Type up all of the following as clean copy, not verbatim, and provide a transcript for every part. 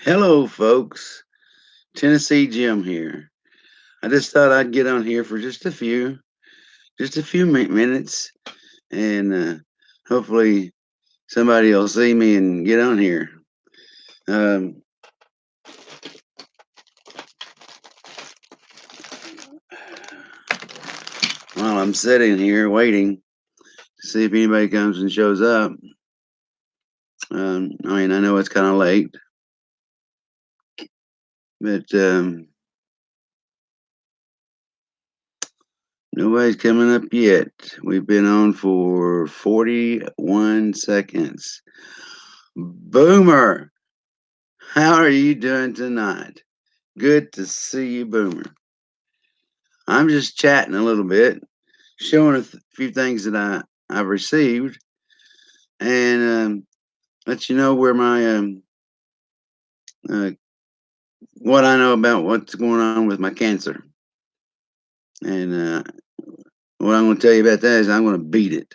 Hello, folks. Tennessee Jim here. I just thought I'd get on here for just a few minutes, and hopefully somebody will see me and get on here. Um, while I'm sitting here waiting to see if anybody comes and shows up. I know it's kind of late, but nobody's coming up yet. We've been on for 41 seconds. Boomer, how are you doing tonight? Good to see you, Boomer. I'm just chatting a little bit, showing few things that I've received, and let you know where my uh, what I know about what's going on with my cancer. And what I'm going to tell you about that is I'm going to beat it.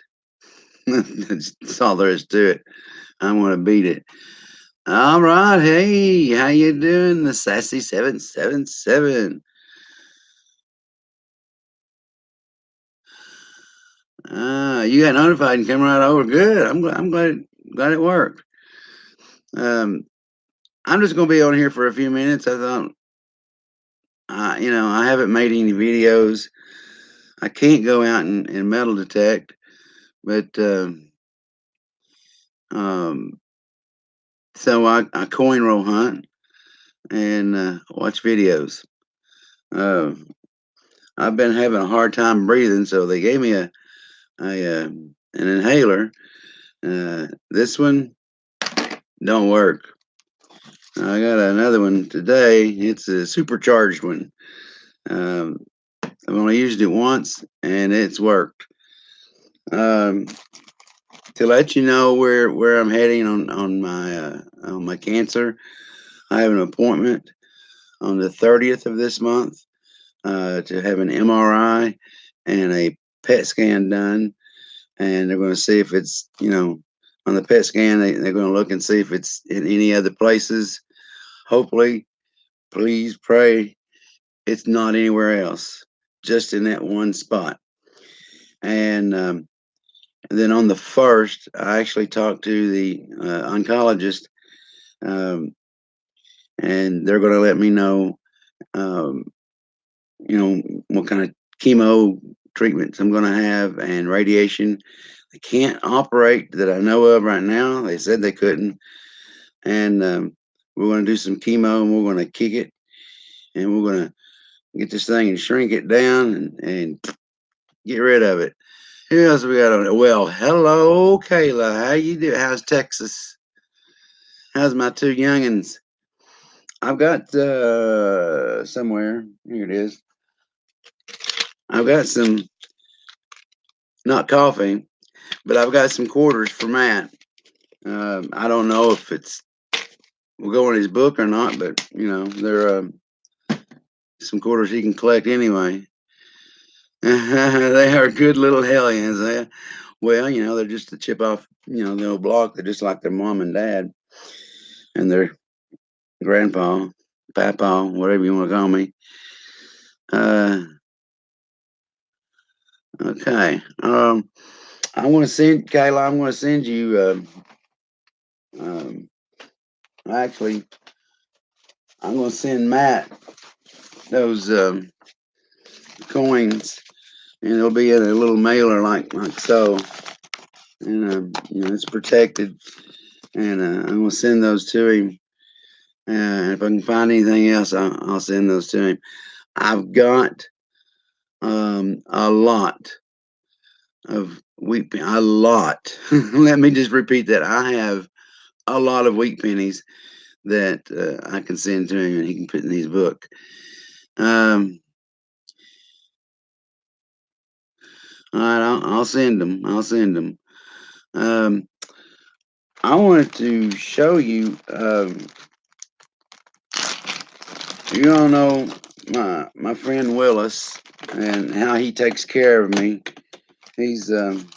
That's all there is to it. I'm going to beat it. All right, hey, how you doing, the sassy 777? You got notified and came right over. Good. I'm glad it worked. Um, I'm just gonna be on here for a few minutes. I thought, I haven't made any videos. I can't go out and metal detect, but um, so I coin roll hunt and watch videos. Uh, I've been having a hard time breathing, so they gave me an inhaler. This one don't work. I got another one today. It's a supercharged one. Um, I've only used it once, and it's worked. Um, to let you know where I'm heading on my cancer, I have an appointment on the 30th of this month to have an MRI and a PET scan done, and they're going to see if it's on the PET scan they're going to look and see if it's in any other places. Hopefully, please pray it's not anywhere else, just in that one spot. And then on the first, I actually talked to the oncologist, um, and they're going to let me know, um, what kind of chemo treatments I'm going to have and radiation. They can't operate that I know of right now. They said they couldn't, and we're going to do some chemo, and we're going to kick it, and we're going to get this thing and shrink it down and get rid of it. Who else we got on it? Well, hello, Kayla. How you do? How's Texas? How's my two youngins? I've got somewhere. Here it is. I've got some, not coffee, but I've got some quarters for Matt. I don't know if it's will go in his book or not, but they're some quarters he can collect anyway. They are good little hellions. Well, they're just a chip off, the old block. They're just like their mom and dad and their grandpa, papa, whatever you want to call me. Uh, okay. I'm going to send Kayla. I'm going to send you. Um, actually, I'm going to send Matt those coins, and it'll be in a little mailer like so, and it's protected. And I'm going to send those to him. And if I can find anything else, I'll send those to him. I've got a lot of wheat. A lot. Let me just repeat that. I have a lot of wheat pennies that I can send to him, and he can put in his book. Um, all right, I'll send them. I'll send them. Um, I wanted to show you. You all know my friend Willis and how he takes care of me. He's um,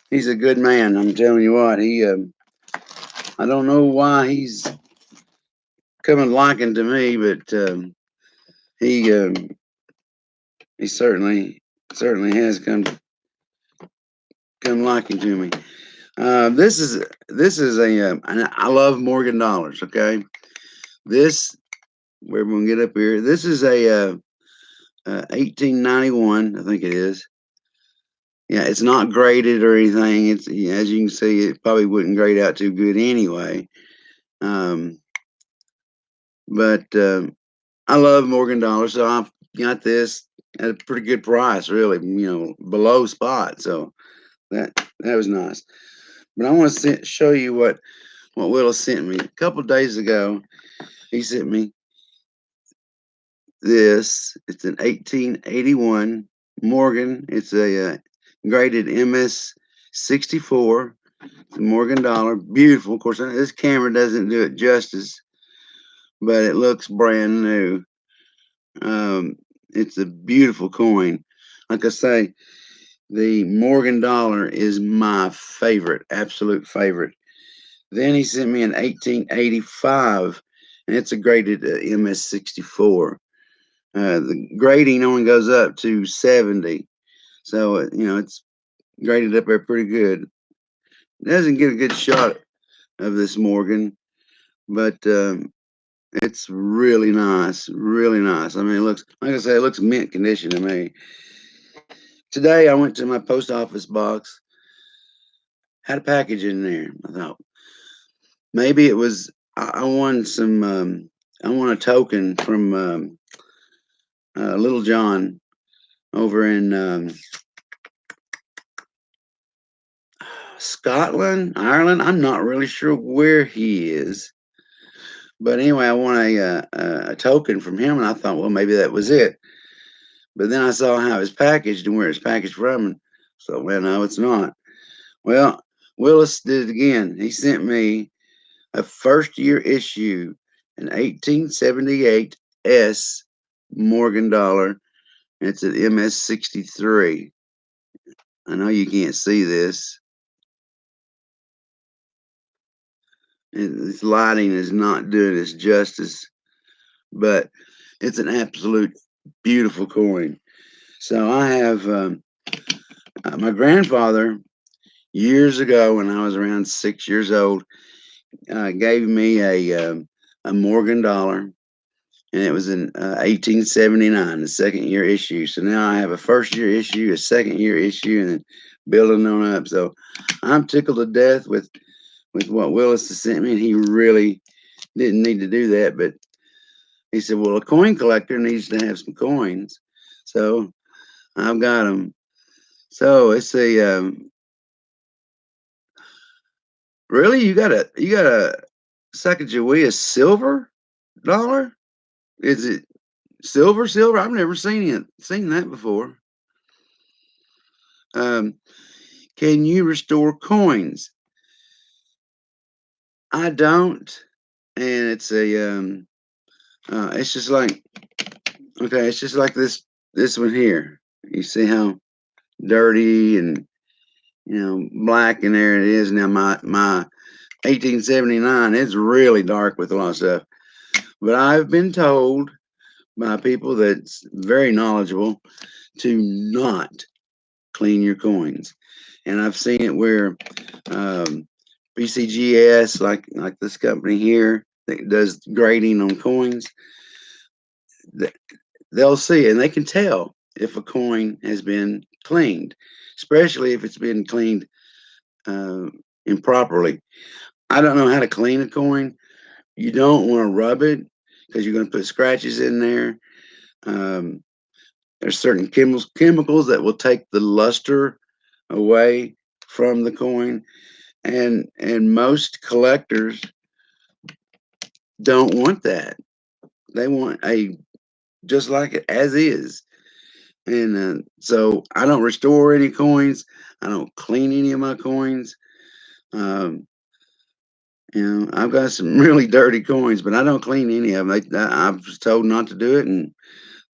he's a good man. I'm telling you what. I don't know why he's come a liking to me, but he he certainly has come liking to me. This is a and I love Morgan dollars. Okay, this we're gonna get up here. This is a 1891, I think it is. Yeah, it's not graded or anything. It's, yeah, as you can see, it probably wouldn't grade out too good anyway. Um, but I love Morgan dollars, so I've got this at a pretty good price, really. Below spot. So that was nice. But I want to show you what Willis sent me a couple of days ago. He sent me this. It's an 1881 Morgan. It's a graded MS 64. It's a Morgan dollar. Beautiful. Of course, this camera doesn't do it justice, but it looks brand new. It's a beautiful coin. Like I say, the Morgan dollar is my favorite, absolute favorite. Then he sent me an 1885, and it's a graded MS64. The grading only goes up to 70, so it's graded up there pretty good. It doesn't get a good shot of this Morgan, but it's really nice, really nice. I mean, it looks, like I say, it looks mint condition to me. Today I went to my post office box, had a package in there. I thought maybe it was I won some. I won a token from Little John over in Scotland, Ireland. I'm not really sure where he is, but anyway, I won a token from him, and I thought, well, maybe that was it. But then I saw how it's packaged and where it's packaged from, and so, well, no, it's not. Well, Willis did it again. He sent me a first year issue, an 1878 S Morgan dollar. It's an MS63. I know you can't see this. This lighting is not doing its justice, but it's an absolute beautiful coin. So I have my grandfather years ago when I was around 6 years old gave me a Morgan dollar, and it was in 1879, the second year issue. So now I have a first year issue, a second year issue, and then building on up. So I'm tickled to death with what Willis has sent me, and he really didn't need to do that, but he said, well, a coin collector needs to have some coins. So I've got them. So it's a really, you got a Sacagawea silver dollar? Is it silver? I've never seen that before. Um, can you restore coins? I don't, and it's just like, okay, it's just like this one here. You see how dirty and black in there it is. Now my 1879, it's really dark with a lot of stuff. But I've been told by people that's very knowledgeable to not clean your coins. And I've seen it where BCGS, like this company here that does grading on coins, they'll see it and they can tell if a coin has been cleaned, especially if it's been cleaned uh, improperly. I don't know how to clean a coin. You don't want to rub it because you're going to put scratches in there. Um, there's certain chemicals that will take the luster away from the coin, and most collectors don't want that. They want a just like it as is. And so I don't restore any coins. I don't clean any of my coins. Um, I've got some really dirty coins, but I don't clean any of them. I was told not to do it, and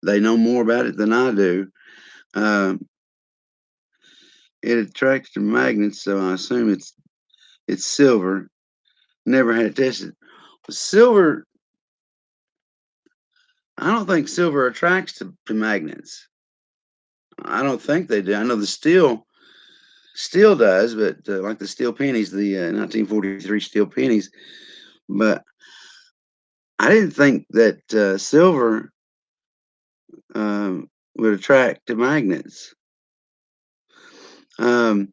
they know more about it than I do. Um, it attracts to magnets, so I assume it's silver. Never had it tested. Silver. I don't think silver attracts to magnets. I don't think they do. I know the steel does, but like the steel pennies, the 1943 steel pennies. But I didn't think that silver would attract to magnets. Um,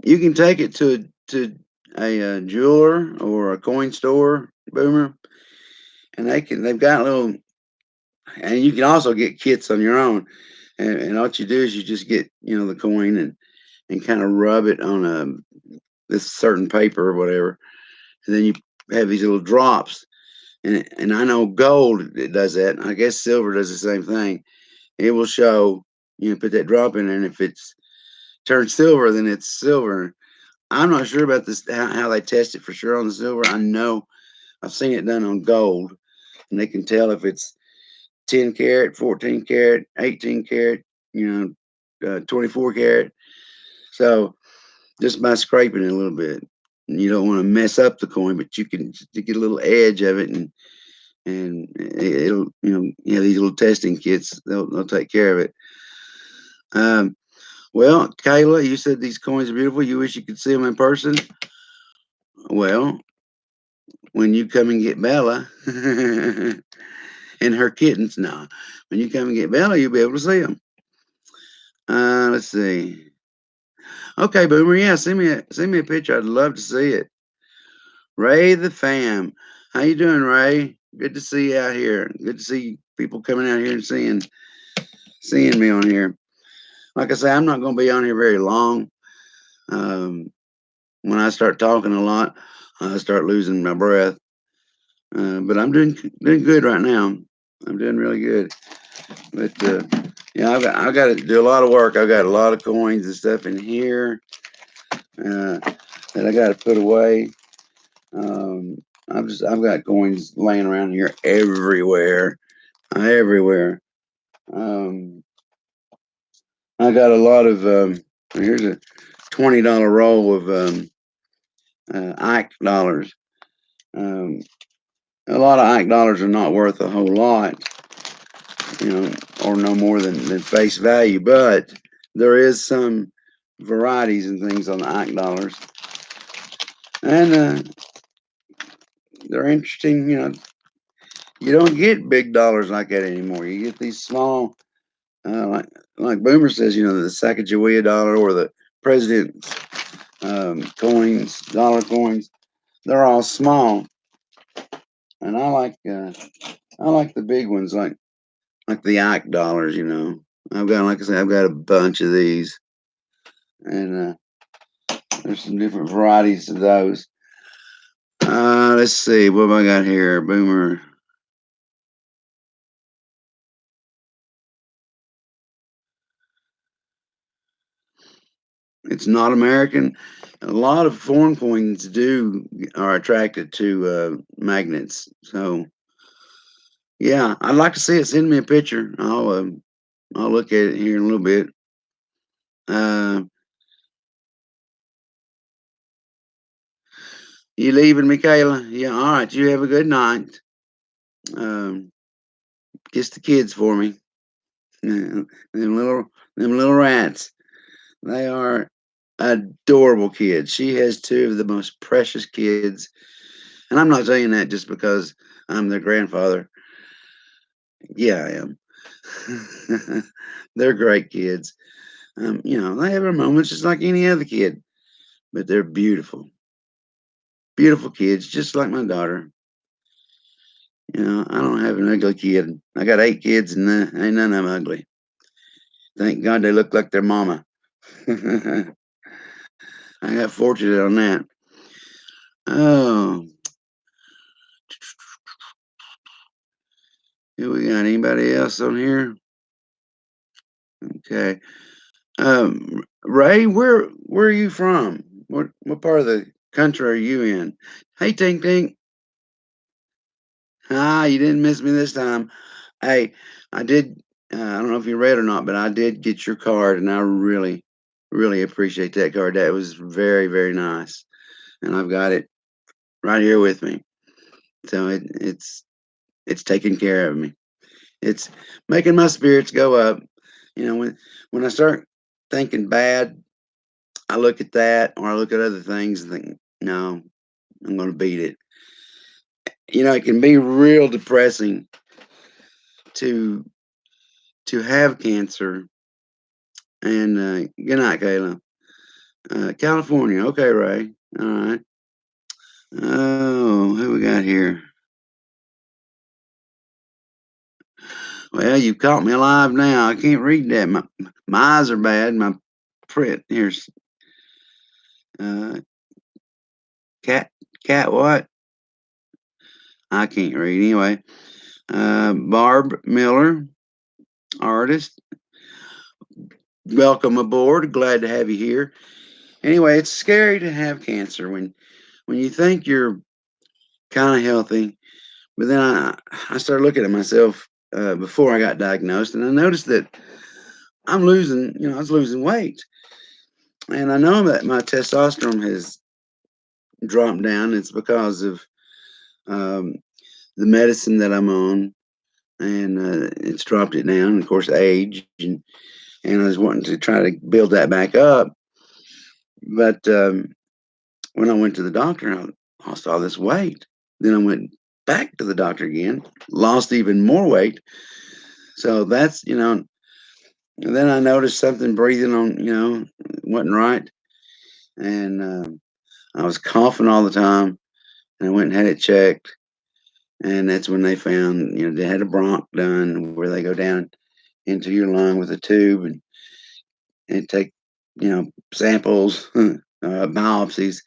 you can take it to a jeweler or a coin store, Boomer, and they've got little, and you can also get kits on your own. And all you do is you just get the coin and kind of rub it on this certain paper or whatever, and then you have these little drops. And I know gold it does that. And I guess silver does the same thing. It will show, put that drop in there, and if it's turned silver, then it's silver. I'm not sure about this how they test it for sure on the silver. I know I've seen it done on gold, and they can tell if it's 10 carat, 14 carat, 18 carat, 24 carat. So just by scraping it a little bit, and you don't want to mess up the coin, but you can to get a little edge of it, and it'll these little testing kits, they'll take care of it. Um, well, Kayla, you said these coins are beautiful. You wish you could see them in person. Well, when you come and get Bella and her kittens, now, when you come and get Bella, you'll be able to see them. Let's see. Okay, Boomer, yeah, send me a picture. I'd love to see it. Ray the fam, how you doing, Ray? Good to see you out here. Good to see people coming out here and seeing me on here. Like I say, I'm not going to be on here very long. Um, when I start talking a lot, I start losing my breath. But I'm doing good right now. I'm doing really good. But yeah, I've got to do a lot of work. I've got a lot of coins and stuff in here that I got to put away. Um, I've got coins laying around here everywhere. Um, I got a lot of here's a $20 roll of Ike dollars. Um, a lot of Ike dollars are not worth a whole lot, or no more than face value, but there is some varieties and things on the Ike dollars, and they're interesting. You don't get big dollars like that anymore. You get these small, like Boomer says, the Sacagawea dollar or the president's coins, dollar coins. They're all small, and I like the big ones, like the Ike dollars. Like I said, I've got a bunch of these, and there's some different varieties of those. Let's see, what have I got here, Boomer? It's not American. A lot of foreign coins are attracted to magnets. So yeah, I'd like to see it. Send me a picture. I'll look at it here in a little bit. Uh, you leaving, Michaela? Yeah. All right. You have a good night. Um, kiss the kids for me. Them little rats. They are adorable kids. She has two of the most precious kids. And I'm not saying that just because I'm their grandfather. Yeah, I am. They're great kids. They have their moments just like any other kid, but they're beautiful. Beautiful kids, just like my daughter. I don't have an ugly kid. I got 8 kids and ain't none of them ugly. Thank God they look like their mama. I got fortunate on that. Oh, here we got anybody else on here? Okay. Ray, where are you from? What part of the country are you in? Hey, Tink Tink. You didn't miss me this time. Hey, I did. I don't know if you read or not, but I did get your card, and I really, really appreciate that card. That was very, very nice, and I've got it right here with me. So it's it's taking care of me. It's making my spirits go up. You know, when I start thinking bad, I look at that or I look at other things and think, no, I'm going to beat it. You know, it can be real depressing to have cancer. And good night, Kayla. California. Okay, Ray. All right. Oh, who we got here? Well, you caught me alive now. I can't read that. My eyes are bad. My print here's uh, cat cat what? I can't read anyway. Barb Miller, artist. Welcome aboard. Glad to have you here. Anyway, it's scary to have cancer when you think you're kind of healthy, but then I started looking at myself before I got diagnosed, and I noticed that I'm losing. You know, I was losing weight, and I know that my testosterone has dropped down. It's because of um, the medicine that I'm on, and it's dropped it down. Of course, age, and I was wanting to try to build that back up, but when I went to the doctor, I lost all this weight. Then I went back to the doctor again, lost even more weight. So that's, and then I noticed something breathing on, wasn't right. And I was coughing all the time. And I went and had it checked. And that's when they found, they had a bronch done where they go down into your lung with a tube and take, samples, biopsies.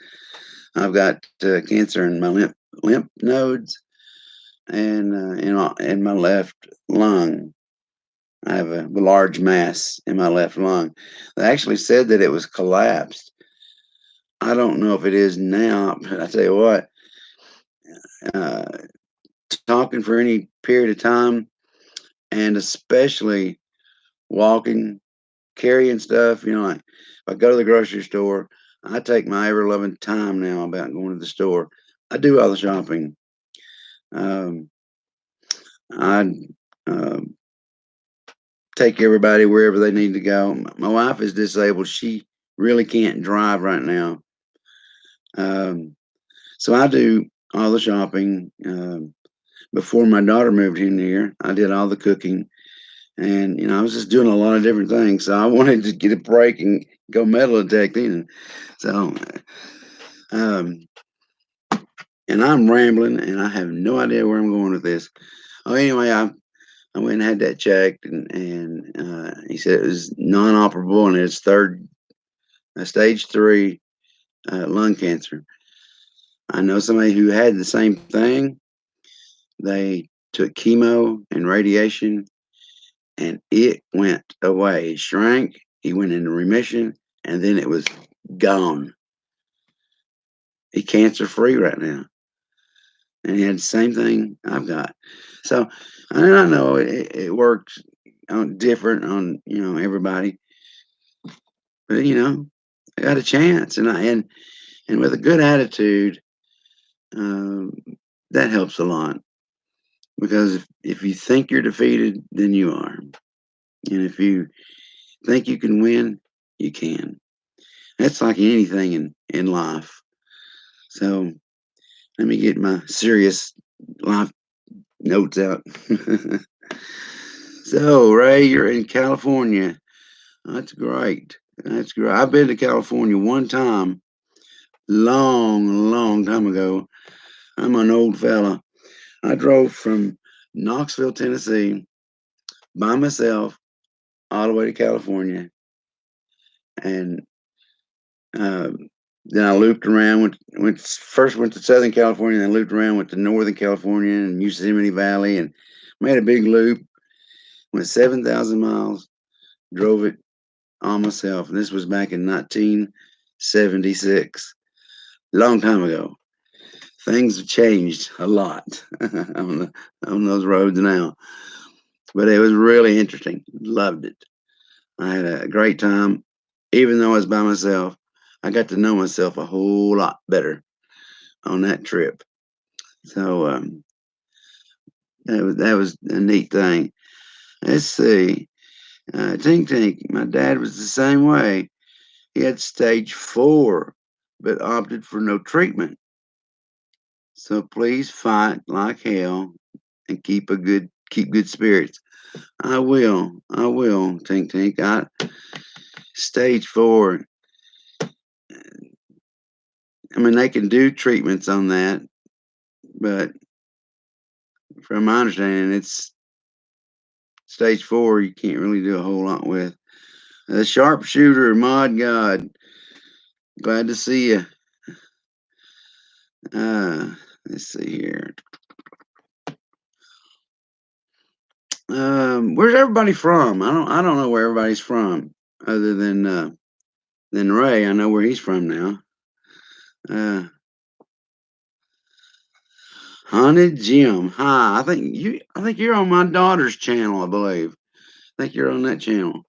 I've got cancer in my lymph nodes and in my left lung. I have a large mass in my left lung. They actually said that it was collapsed. I don't know if it is now, but I tell you what, uh, talking for any period of time, and especially walking, carrying stuff, like if I go to the grocery store, I take my ever loving time now about going to the store. I do all the shopping. Um, I um, take everybody wherever they need to go. My wife is disabled. She really can't drive right now. Um, so I do all the shopping. Before my daughter moved in here, I did all the cooking. And, I was just doing a lot of different things. So I wanted to get a break and go metal detecting. So, um, and I'm rambling and I have no idea where I'm going with this. Oh, anyway, I went and had that checked, and he said it was non-operable and it's stage 3 lung cancer. I know somebody who had the same thing. They took chemo and radiation, and it went away. It shrank. He went into remission, and then it was gone. He's cancer free right now, and he had the same thing I've got. So, and I know it works on different on everybody, but I got a chance, and with a good attitude, um, that helps a lot. Because if you think you're defeated, then you are, and if you think you can win, you can. That's like anything in life. So let me get my serious life notes out. So Ray, you're in California. That's great. That's great. I've been to California one time, long time ago. I'm an old fella. I drove from Knoxville, Tennessee, by myself all the way to California, and uh, then I looped around. Went to Southern California, then looped around. Went to Northern California and Yosemite Valley, and made a big loop. Went 7,000 miles. Drove it on myself. And this was back in 1976, long time ago. Things have changed a lot on those roads now, but it was really interesting. Loved it. I had a great time, even though I was by myself. I got to know myself a whole lot better on that trip. So, That was a neat thing. Let's see. Tink Tink, my dad was the same way. He had stage 4, but opted for no treatment. So please fight like hell and keep good spirits. I will, Tink Tink. Stage 4. I mean, they can do treatments on that, but from my understanding, it's stage 4. You can't really do a whole lot with. The sharpshooter, Mod God, glad to see you. Uh, let's see here. Where's everybody from? I don't know where everybody's from, other than Ray. I know where he's from now. Uh, Haunted Jim. Hi. I think you're on my daughter's channel, I believe. I think you're on that channel.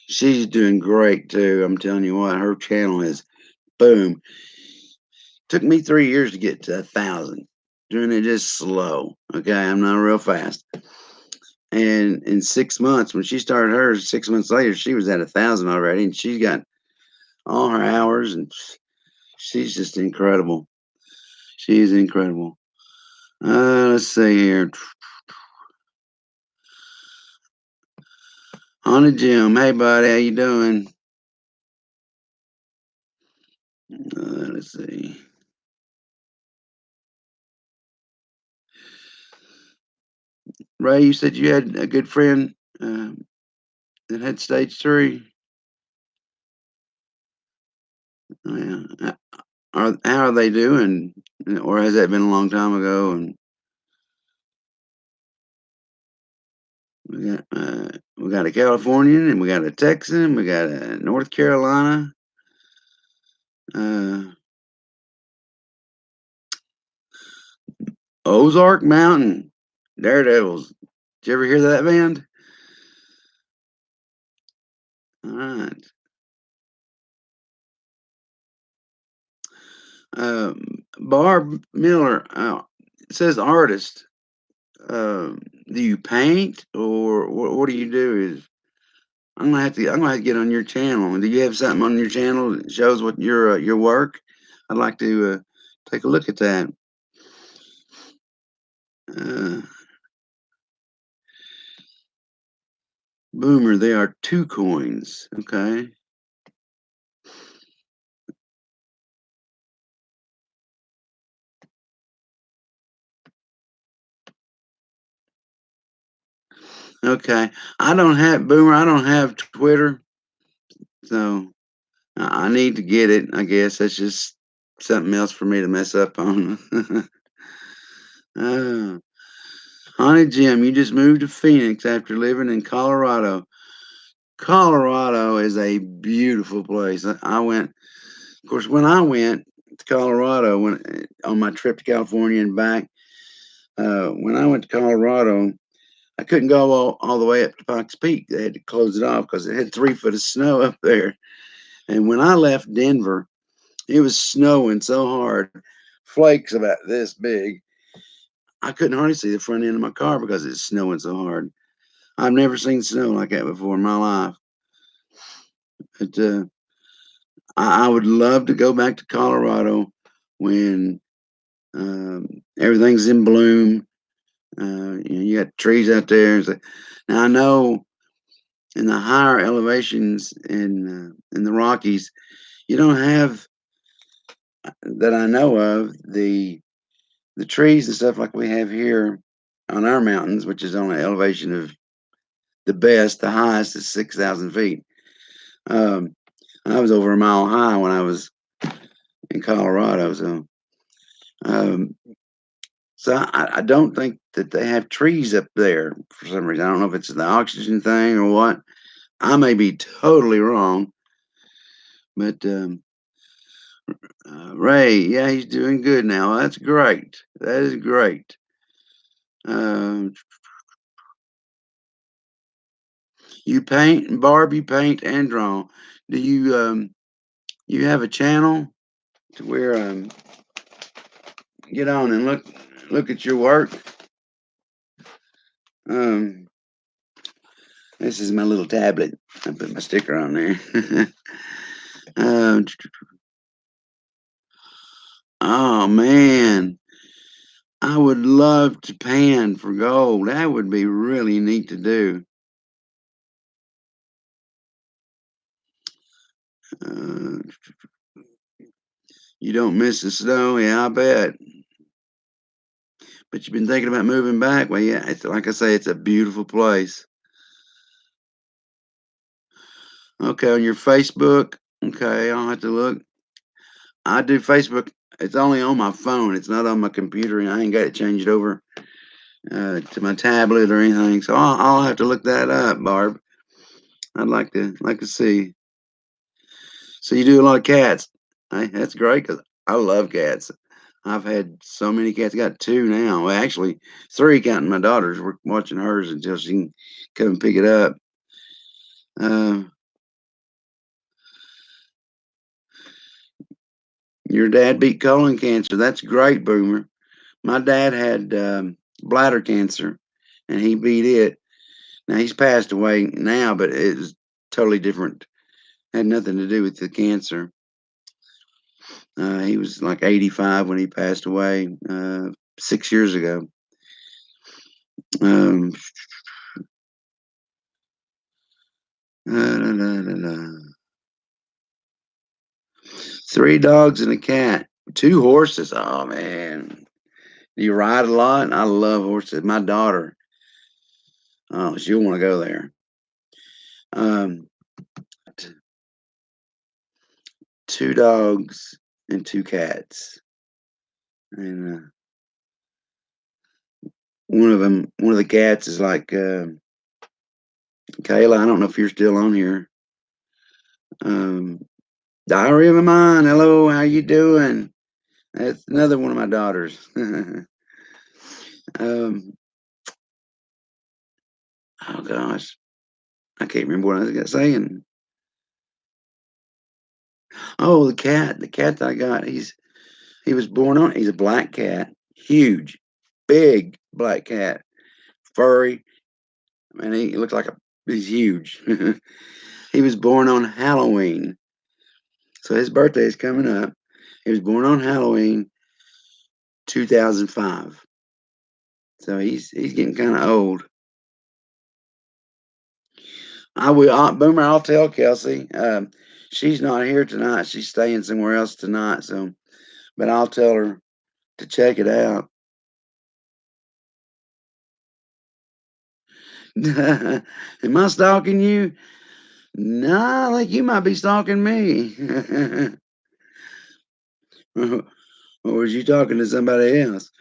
She's doing great too. I'm telling you what, her channel is boom. Took me 3 years to get to 1,000. Doing it just slow. Okay, I'm not real fast. And in 6 months, when she started hers, 6 months later, she was at 1,000 already, and she's got all her hours, and she's just incredible. She is incredible. Let's see here. Haunted Jim, hey buddy, how you doing? Let's see. Ray, you said you had a good friend that had stage 3. Yeah. How are they doing? Or has that been a long time ago? And we got a Californian, and we got a Texan, we got a North Carolina. Uh, Ozark Mountain Daredevils. Did you ever hear that band? All right. Barb Miller, it says artist. Do you paint, or what do you do? I'm gonna have to get on your channel. Do you have something on your channel that shows what your work? I'd like to take a look at that. Uh, Boomer, they are 2 coins. Okay. Okay. I don't have Boomer. I don't have Twitter, so I need to get it. I guess that's just something else for me to mess up on. uh, Honey Jim, you just moved to Phoenix after living in Colorado. Colorado is a beautiful place. I went, of course, when I went to Colorado, when on my trip to California and back, when I went to Colorado, I couldn't go all the way up to Pikes Peak. They had to close it off because it had 3 foot of snow up there. And when I left Denver, it was snowing so hard, flakes about this big. I couldn't hardly see the front end of my car because it's snowing so hard. I've never seen snow like that before in my life. But I would love to go back to Colorado when everything's in bloom. You got trees out there. Now I know in the higher elevations in the Rockies, you don't have that I know of the trees and stuff like we have here on our mountains, which is on an elevation of the highest is 6,000 feet. Um, I was over a mile high when I was in Colorado, um, so I don't think that they have trees up there for some reason. I don't know if it's the oxygen thing or what. I may be totally wrong, but Ray, yeah, he's doing good now. That's great. That is great. Um, you paint, Barb, you paint and draw. Do you have a channel to where get on and look at your work? Um, this is my little tablet. I put my sticker on there. um, oh man, I would love to pan for gold. That would be really neat to do. Uh, you don't miss the snow, yeah, I bet. But you've been thinking about moving back. Well, yeah, it's like I say, it's a beautiful place. Okay, on your Facebook. Okay, I'll have to look. I do Facebook. It's only on my phone. It's not on my computer, and I ain't got it changed over to my tablet or anything. So I'll have to look that up, Barb. I'd like to see. So you do a lot of cats. Hey, that's great because I love cats. I've had so many cats. I got two now. Well, actually, three counting my daughter's. We're watching hers until she can come and pick it up. Uh, your dad beat colon cancer. That's great, Boomer. My dad had bladder cancer, and he beat it. Now he's passed away now, but it was totally different. Had nothing to do with the cancer. He was like 85 when he passed away 6 years ago. Um, la, la, la, la. Three dogs and a cat, two horses. Oh man, do you ride a lot? I love horses. My daughter, oh, she'll want to go there. Um, two dogs and two cats, and one of the cats is like Kayla. I don't know if you're still on here. Um, Diary of a Mind. Hello, how you doing? That's another one of my daughters. um, oh gosh, I can't remember what I was saying. Oh, the cat that I got. He was born on. He's a black cat, huge, big black cat, furry. I mean, he looks like a. He's huge. He was born on Halloween, so his birthday is coming up. He was born on Halloween, 2005. So he's getting kind of old. I will, Boomer. I'll tell Kelsey. She's not here tonight. She's staying somewhere else tonight. So, but I'll tell her to check it out. Am I stalking you? No, I think you might be stalking me. Or was you talking to somebody else?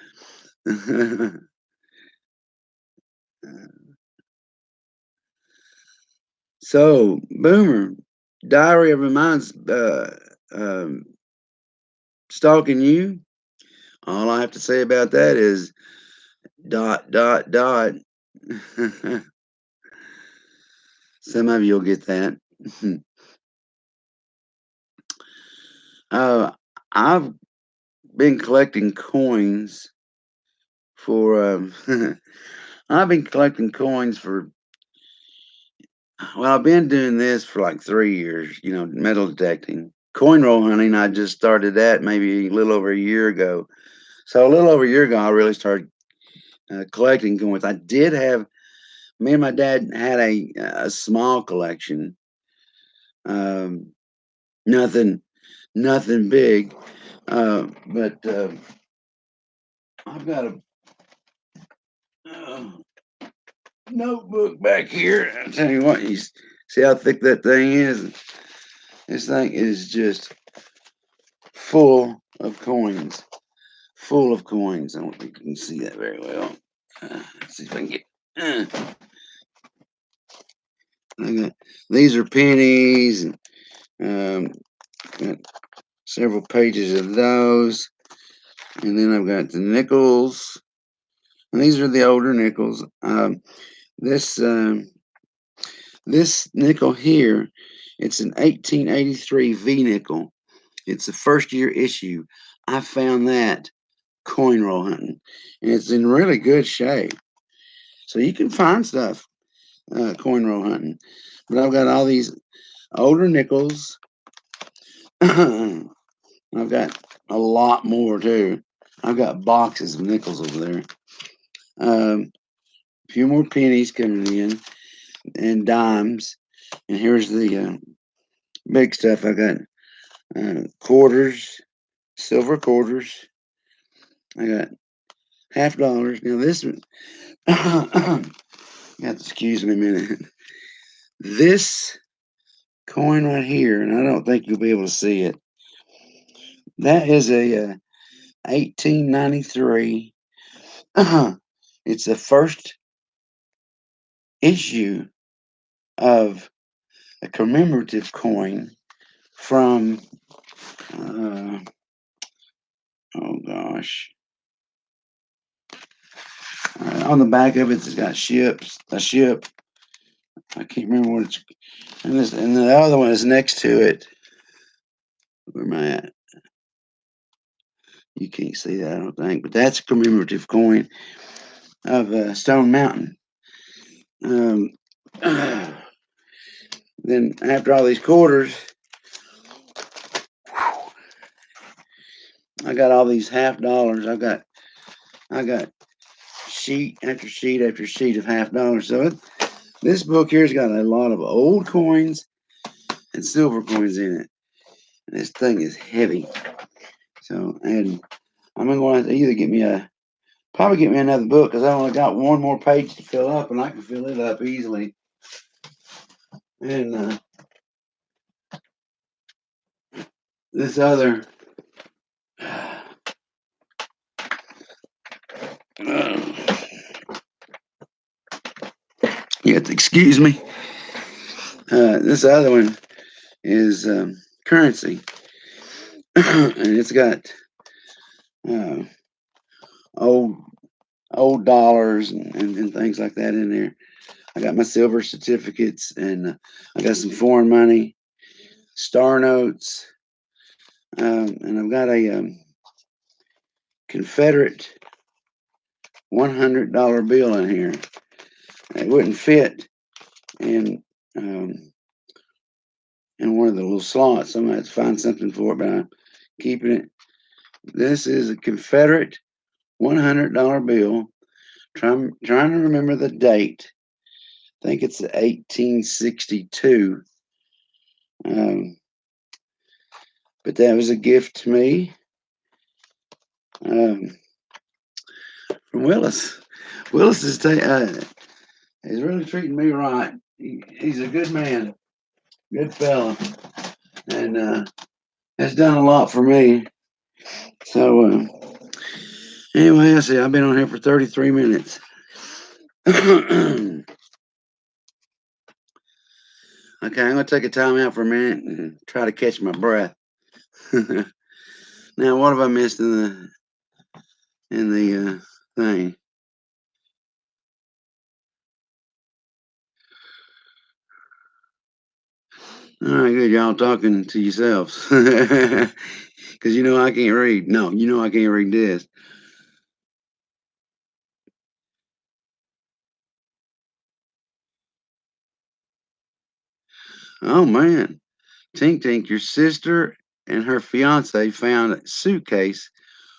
So, Boomer, Diary of a Mind's stalking you. All I have to say about that is dot, dot, dot. Some of you'll get that. uh, I've been collecting coins for, I've been collecting coins for, well, I've been doing this for like 3 years, metal detecting. Coin roll hunting, I just started that maybe a little over a year ago. So a little over a year ago, I really started collecting coins. Me and my dad had a small collection. Um, nothing, nothing big. But I've got a uh, notebook back here. I'll tell you what, you see how thick that thing is? This thing is just full of coins. Full of coins. I don't think you can see that very well. Let's see if I can get. I got, these are pennies, and got several pages of those. And then I've got the nickels. And these are the older nickels. This this nickel here, it's an 1883 V nickel. It's the first year issue. I found that coin roll hunting, and it's in really good shape. So you can find stuff coin roll hunting. But I've got all these older nickels. I've got a lot more too. I've got boxes of nickels over there. A few more pennies coming in and dimes. And here's the big stuff. I got quarters, silver quarters. I got $50. Now this one, you have to excuse me a minute. This coin right here, and I don't think you'll be able to see it. That is a 1893. It's the first issue of a commemorative coin from, oh gosh, on the back of it, it's got a ship. I can't remember what it's, and the other one is next to it. Where am I at? You can't see that, I don't think, but that's a commemorative coin of Stone Mountain. Um, then after all these quarters, I got all these $50. I got sheet after sheet after sheet of $50. So this book here's got a lot of old coins and silver coins in it. And this thing is heavy. So, and I'm going to have to either probably get me another book because I only got one more page to fill up and I can fill it up easily. And this other, you have to excuse me. This other one is currency. And it's got uh, old dollars and things like that in there. I got my silver certificates and I got some foreign money, star notes, and I've got a Confederate $100 bill in here. It wouldn't fit in one of the little slots. I'm gonna have to find something for it, but I'm keeping it. This is a Confederate $100 bill. Trying to remember the date. I think it's 1862. But that was a gift to me from Willis. Willis is really treating me right. He's a good man, good fella, and has done a lot for me. So anyway, I see I've been on here for 33 minutes. Okay, I'm gonna take a time out for a minute and try to catch my breath. Now, what have I missed in the thing? All right, good. Y'all talking to yourselves. Because I can't read. No, I can't read this. Oh, man. Tink Tink, your sister and her fiance found a suitcase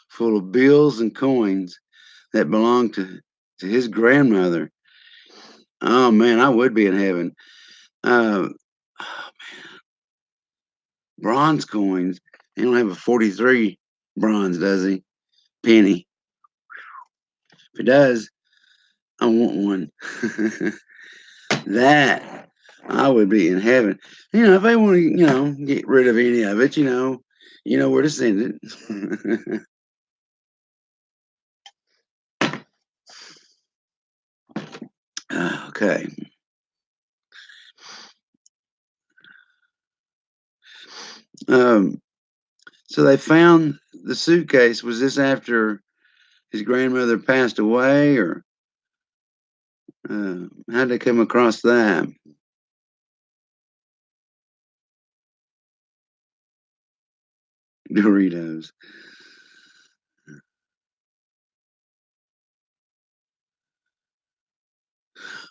full of bills and coins that belonged to his grandmother. Oh, man, I would be in heaven. Uh, Bronze coins. He don't have a 43 bronze, does he? Penny. If he does, I want one. That I would be in heaven. If they want to, get rid of any of it, you know where to send it. Okay. Um, so they found the suitcase. Was this after his grandmother passed away, or how'd they come across that? Doritos.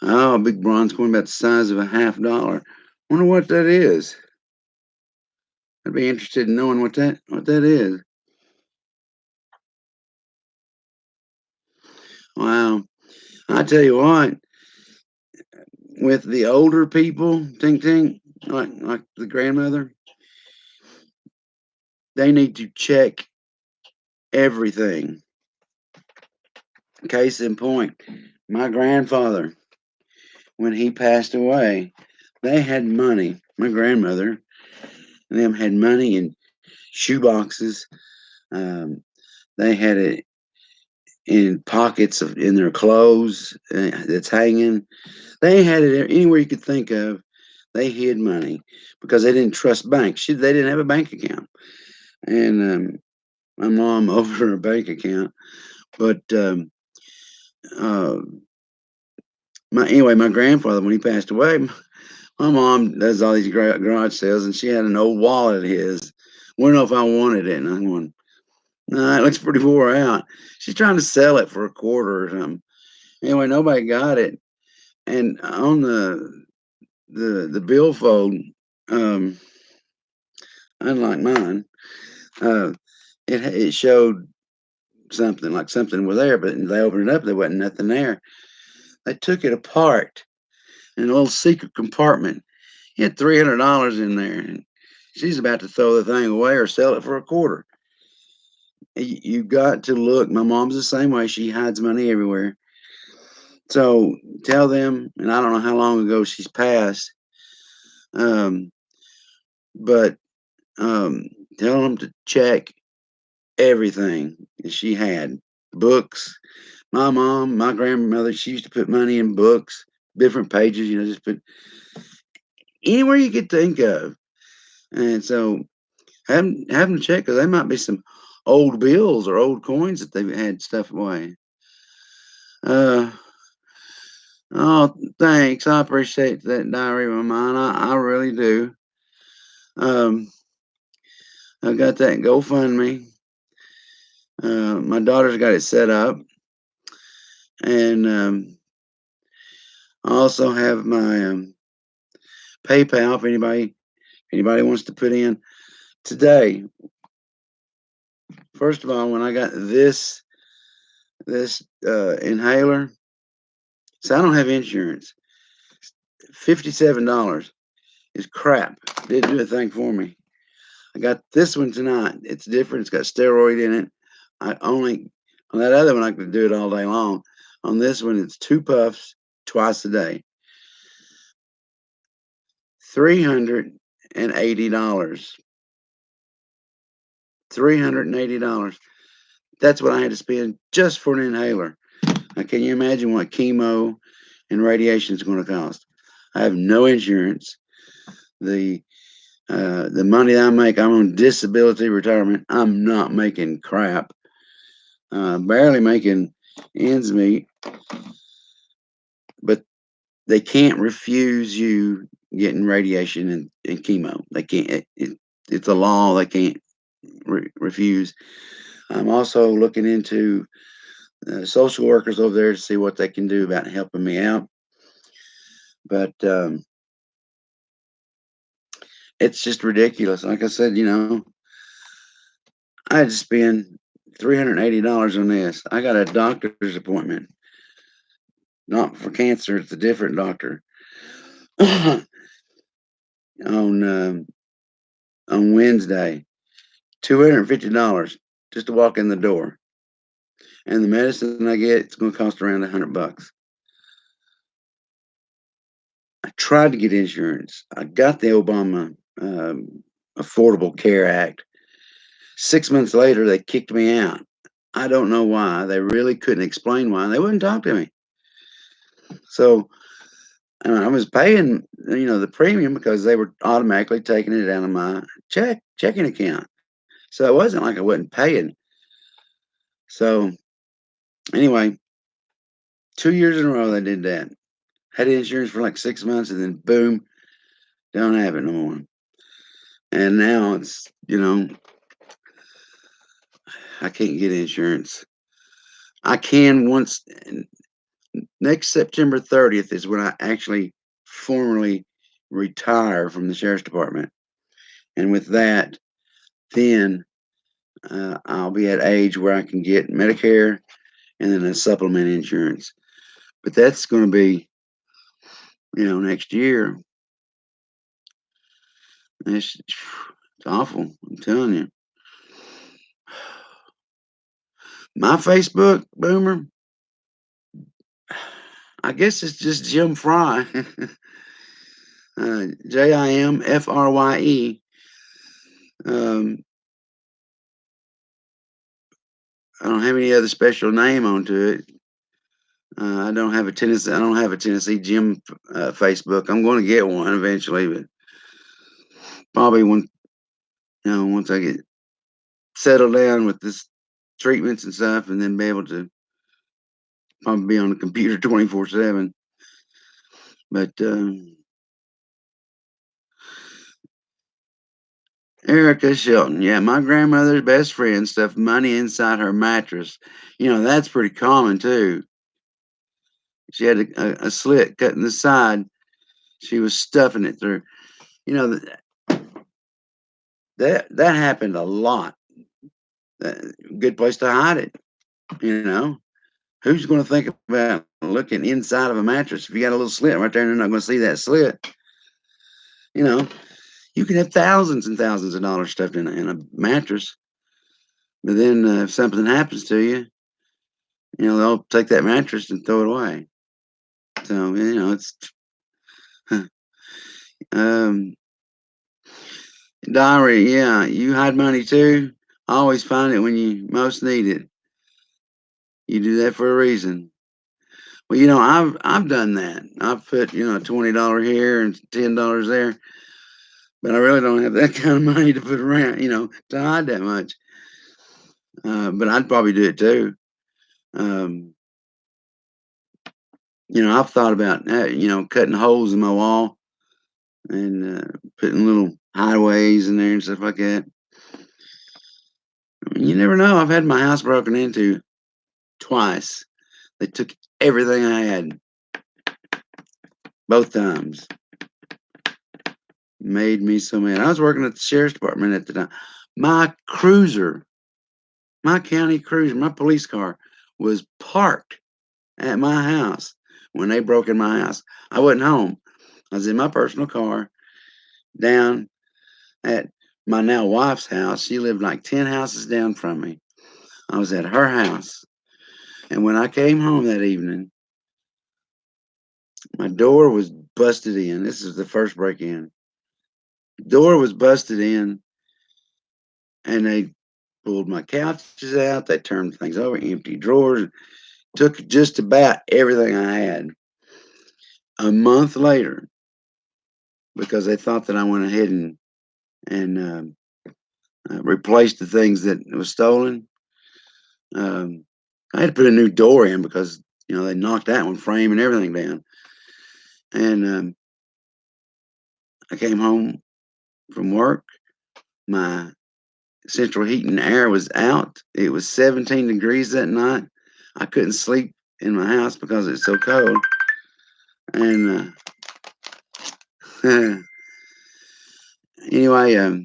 Oh, a big bronze coin about the size of a half-dollar. Wonder what that is. I'd be interested in knowing what that is. Wow. I tell you what, with the older people, Tink Tink, like the grandmother, they need to check everything. Case in point, my grandfather, when he passed away, they had money. My grandmother and them had money in shoe boxes. Um, they had it in pockets in their clothes that's hanging. They had it anywhere you could think of. They hid money because they didn't trust banks. They didn't have a bank account, and my mom opened her bank account. But uh, my grandfather, when he passed away, my mom does all these garage sales, and she had an old wallet of his. Wouldn't know if I wanted it, and I'm going, nah, it looks pretty wore out. She's trying to sell it for a quarter or something. Anyway, nobody got it, and on the billfold, um, unlike mine, uh, it showed something like something was there, but they opened it up, there wasn't nothing there. They took it apart in a little secret compartment. He had $300 in there, and she's about to throw the thing away or sell it for a quarter. You got to look. My mom's the same way. She hides money everywhere. So tell them, and I don't know how long ago she's passed, um, but um, tell them to check everything that she had. Books. My mom, my grandmother, she used to put money in books, different pages, just put anywhere you could think of. And so have them check because there might be some old bills or old coins that they've had stuff away. Uh, oh, thanks. I appreciate that diary of mine. I really do. Um, I got that GoFundMe. My daughter's got it set up, and I also have my PayPal if anybody wants to put in today. First of all, when I got this inhaler, so I don't have insurance. $57 is crap. Didn't do a thing for me. I got this one tonight. It's different. It's got steroid in it. I only on that other one I could do it all day long. On this one, it's 2 puffs twice a day. $380. $380. That's what I had to spend just for an inhaler. Now, can you imagine what chemo and radiation is going to cost? I have no insurance. The the money that I make, I'm on disability retirement. I'm not making crap. Barely making ends meet. But they can't refuse you getting radiation and chemo. They can't. It's a law. They can't refuse. I'm also looking into social workers over there to see what they can do about helping me out. But it's just ridiculous. Like I said, I had to spend $380 on this. I got a doctor's appointment, not for cancer. It's a different doctor on on Wednesday. $250 just to walk in the door, and the medicine I get it's going to cost around $100. I tried to get insurance. I got the Obama Affordable Care Act. 6 months later, they kicked me out. I don't know why. They really couldn't explain why. They wouldn't talk to me. So I was paying, the premium because they were automatically taking it out of my checking account. So it wasn't like I wasn't paying. So anyway, 2 years in a row they did that. Had insurance for like 6 months, and then boom, don't have it no more. And now it's I can't get insurance. I can once Next September 30th is when I actually formally retire from the sheriff's department. And with that, then I'll be at age where I can get Medicare and then a supplement insurance. But that's going to be, next year. It's awful. I'm telling you. My Facebook, Boomer, I guess it's just Jim Fry. Jimfrye. Um, I don't have any other special name onto it. I don't have a Tennessee Jim Facebook. I'm going to get one eventually, but probably once I get settled down with this treatments and stuff, and then be able to probably be on the computer 24/7. But Erica Shelton, yeah, my grandmother's best friend stuffed money inside her mattress. That's pretty common too. She had a slit cut in the side. She was stuffing it through. You know that happened a lot. Good place to hide it. You know, who's going to think about looking inside of a mattress if you got a little slit right there and they're not going to see that slit? You know, you can have thousands and thousands of dollars stuffed in a mattress, but then if something happens to you, they'll take that mattress and throw it away. So it's um, diary. Yeah, you hide money too. I always find it when you most need it. You do that for a reason. Well, I've done that. I've put $20 here and $10 there, but I really don't have that kind of money to put around, to hide that much. But I'd probably do it too. Um, I've thought about cutting holes in my wall and putting little hideaways in there and stuff like that. You never know. I've had my house broken into twice. They took everything I had both times. Made me so mad. I was working at the sheriff's department at the time. My cruiser, my county cruiser, my police car was parked at my house when they broke in my house. I wasn't home. I was in my personal car down at my now wife's house. She lived like 10 houses down from me. I was at her house. And when I came home that evening, my door was busted in. This is the first break in. Door was busted in, and they pulled my couches out. They turned things over, empty drawers, took just about everything I had. A month later, because they thought that I went ahead and replaced the things that was stolen. Um, I had to put a new door in because they knocked that one frame and everything down. And I came home from work. My central heating and air was out. It was 17 degrees that night. I couldn't sleep in my house because it's so cold. And anyway,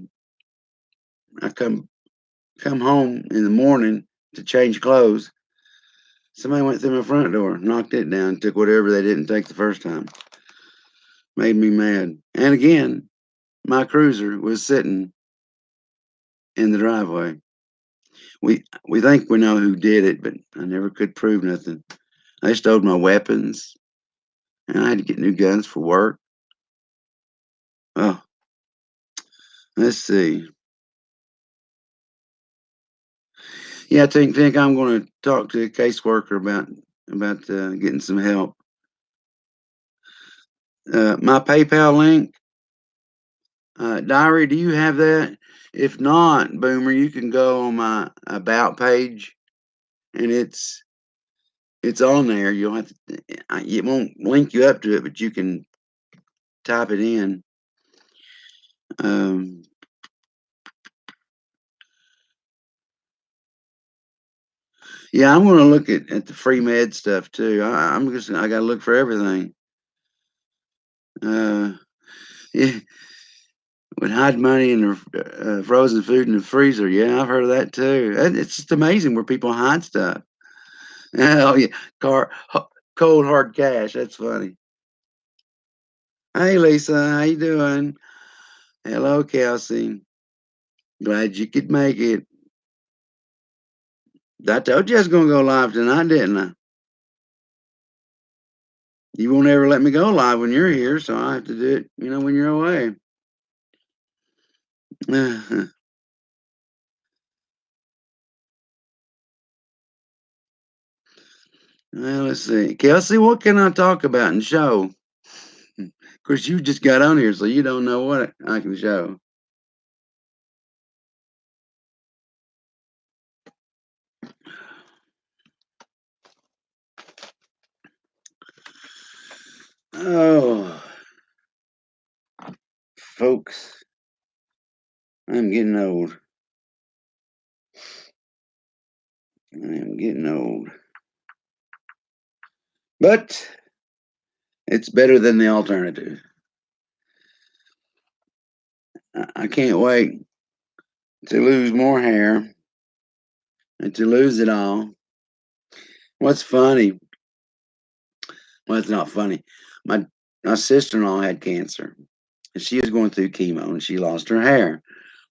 I come home in the morning to change clothes. Somebody went through my front door, knocked it down, took whatever they didn't take the first time. Made me mad. And again, my cruiser was sitting in the driveway. We think we know who did it, but I never could prove nothing. They stole my weapons, and I had to get new guns for work. Oh, let's see. Yeah, I think I'm going to talk to a caseworker about getting some help. My PayPal link, Diary. Do you have that? If not, Boomer, you can go on my about page, and it's on there. You'll have to. It won't link you up to it, but you can type it in. Um, Yeah, I'm gonna look at the free med stuff too. I gotta look for everything. Yeah, would hide money in the frozen food in the freezer. Yeah, I've heard of that too. It's just amazing where people hide stuff. Oh yeah, cold hard cash. That's funny. Hey Lisa, how you doing? Hello, Kelsey. Glad you could make it. I told you I was gonna go live tonight, didn't I? You won't ever let me go live when you're here, so I have to do it, when you're away. Well, let's see. Kelsey, what can I talk about and show? Of course, you just got on here, so you don't know what I can show. Oh, folks, I'm getting old. I'm getting old. But it's better than the alternative. I can't wait to lose more hair and to lose it all. What's funny? Well, it's not funny. My my sister-in-law had cancer, and she was going through chemo, and she lost her hair.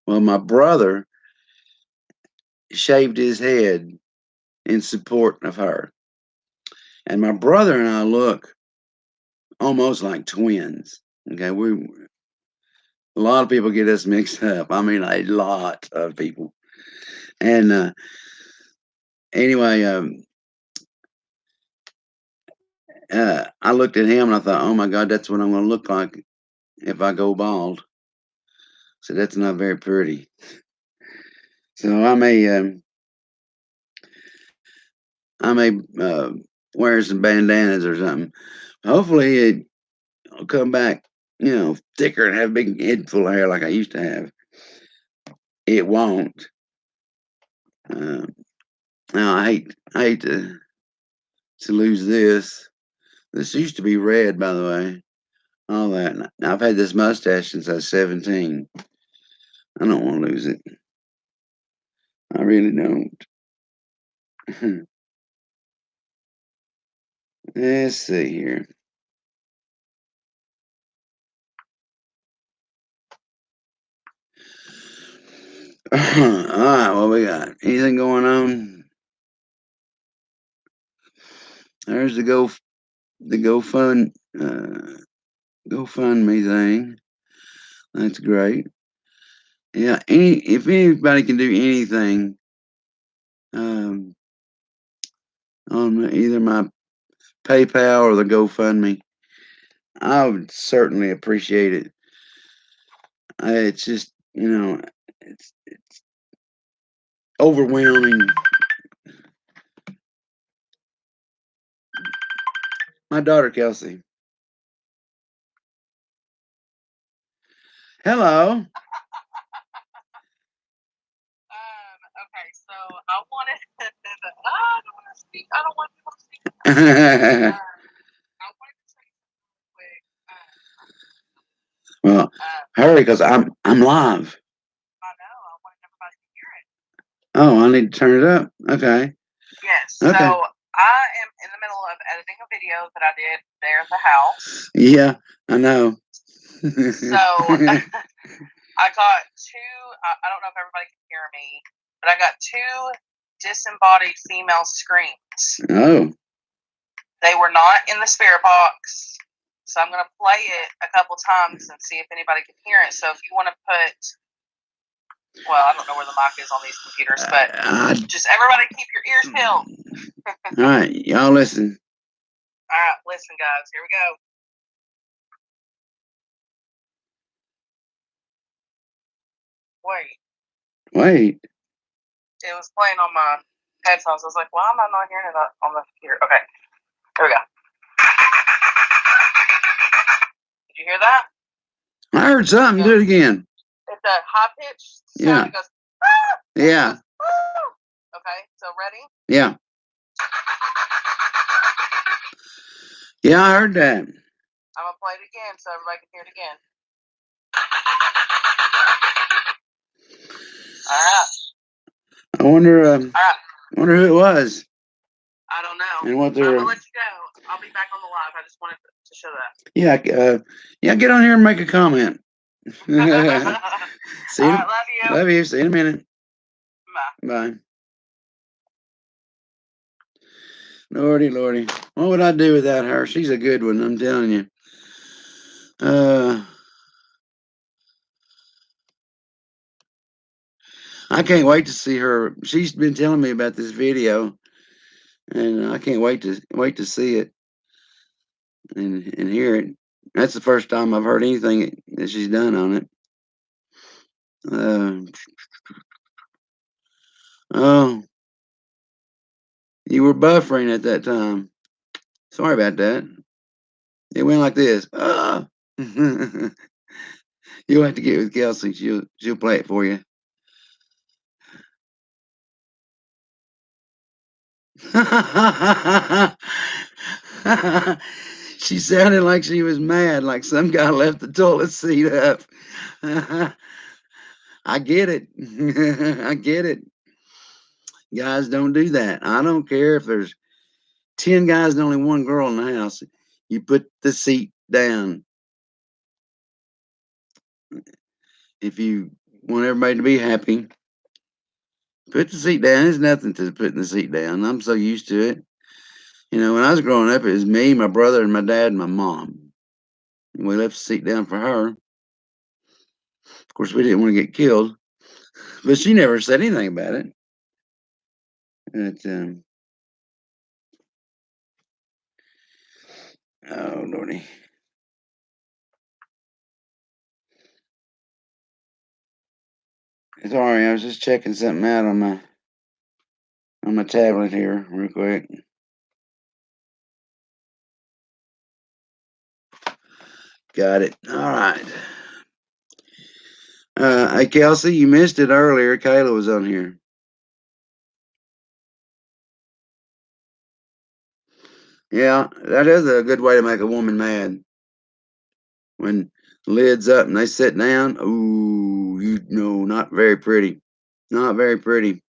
Well, my brother shaved his head in support of her, and my brother and I look almost like twins. Okay, a lot of people get us mixed up. I mean, a lot of people. And anyway, I looked at him and I thought, oh my God, that's what I'm going to look like if I go bald. So that's not very pretty. So I may wear some bandanas or something. Hopefully it'll come back, thicker and have a big head full of hair like I used to have. It won't. Uh, Now I hate to lose this. This used to be red, by the way. All that. Now, I've had this mustache since I was 17. I don't want to lose it. I really don't. Let's see here. All right, what we got? Anything going on? There's the GoFundMe thing. That's great. Yeah, if anybody can do anything um, on either my PayPal or the GoFundMe, I would certainly appreciate it. It's just, it's overwhelming. My daughter Kelsey. Hello. Okay, so I wanted to. I don't want to speak. I don't want people to speak. I wanted to say something quick. Well, hurry, because I'm live. I know. I want everybody to hear it. Oh, I need to turn it up. Okay. Yes. Okay. So I am in the middle of editing a video that I did there at the house. Yeah, I know. So I got two. I don't know if everybody can hear me, but I got two disembodied female screams. Oh. They were not in the spirit box, so I'm going to play it a couple times and see if anybody can hear it. So if you want to put, well, I don't know where the mic is on these computers, but just everybody keep your ears peeled. All right, y'all listen. All right, listen, guys. Here we go. Wait. It was playing on my headphones. I was like, why am I not hearing it on the computer? Okay, here we go. Did you hear that? I heard something. Do it again. It's a high pitched sound. Yeah. It goes, ah! Yeah. Goes, ah! Okay, so ready? Yeah. Yeah, I heard that. I'm gonna play it again so everybody can hear it again. All right. I wonder who it was. I don't know. And what I'm they're. gonna let you go. I'll be back on the live. I just wanted to show that. Yeah, get on here and make a comment. See you. All right, love you. Love you. See you in a minute. Bye. Bye. Lordy, Lordy. What would I do without her? She's a good one, I'm telling you. I can't wait to see her. She's been telling me about this video, and I can't wait to see it and hear it. That's the first time I've heard anything that she's done on it. Oh, you were buffering at that time. Sorry about that. It went like this. You'll have to get with Kelsey. She'll play it for you. She sounded like she was mad, like some guy left the toilet seat up. I get it. I get it. Guys don't do that. I don't care if there's 10 guys and only one girl in the house. You put the seat down. If you want everybody to be happy, put the seat down. There's nothing to putting the seat down. I'm so used to it. You know, when I was growing up, it was me, my brother, and my dad and my mom. And we left the seat down for her. Of course, we didn't want to get killed, but she never said anything about it. But, oh, Lordy. Sorry, I was just checking something out on my tablet here real quick. Got it. All right. Hey, Kelsey, you missed it earlier. Kayla was on here. Yeah, that is a good way to make a woman mad. When the lid's up and they sit down, ooh, you know, not very pretty. Not very pretty.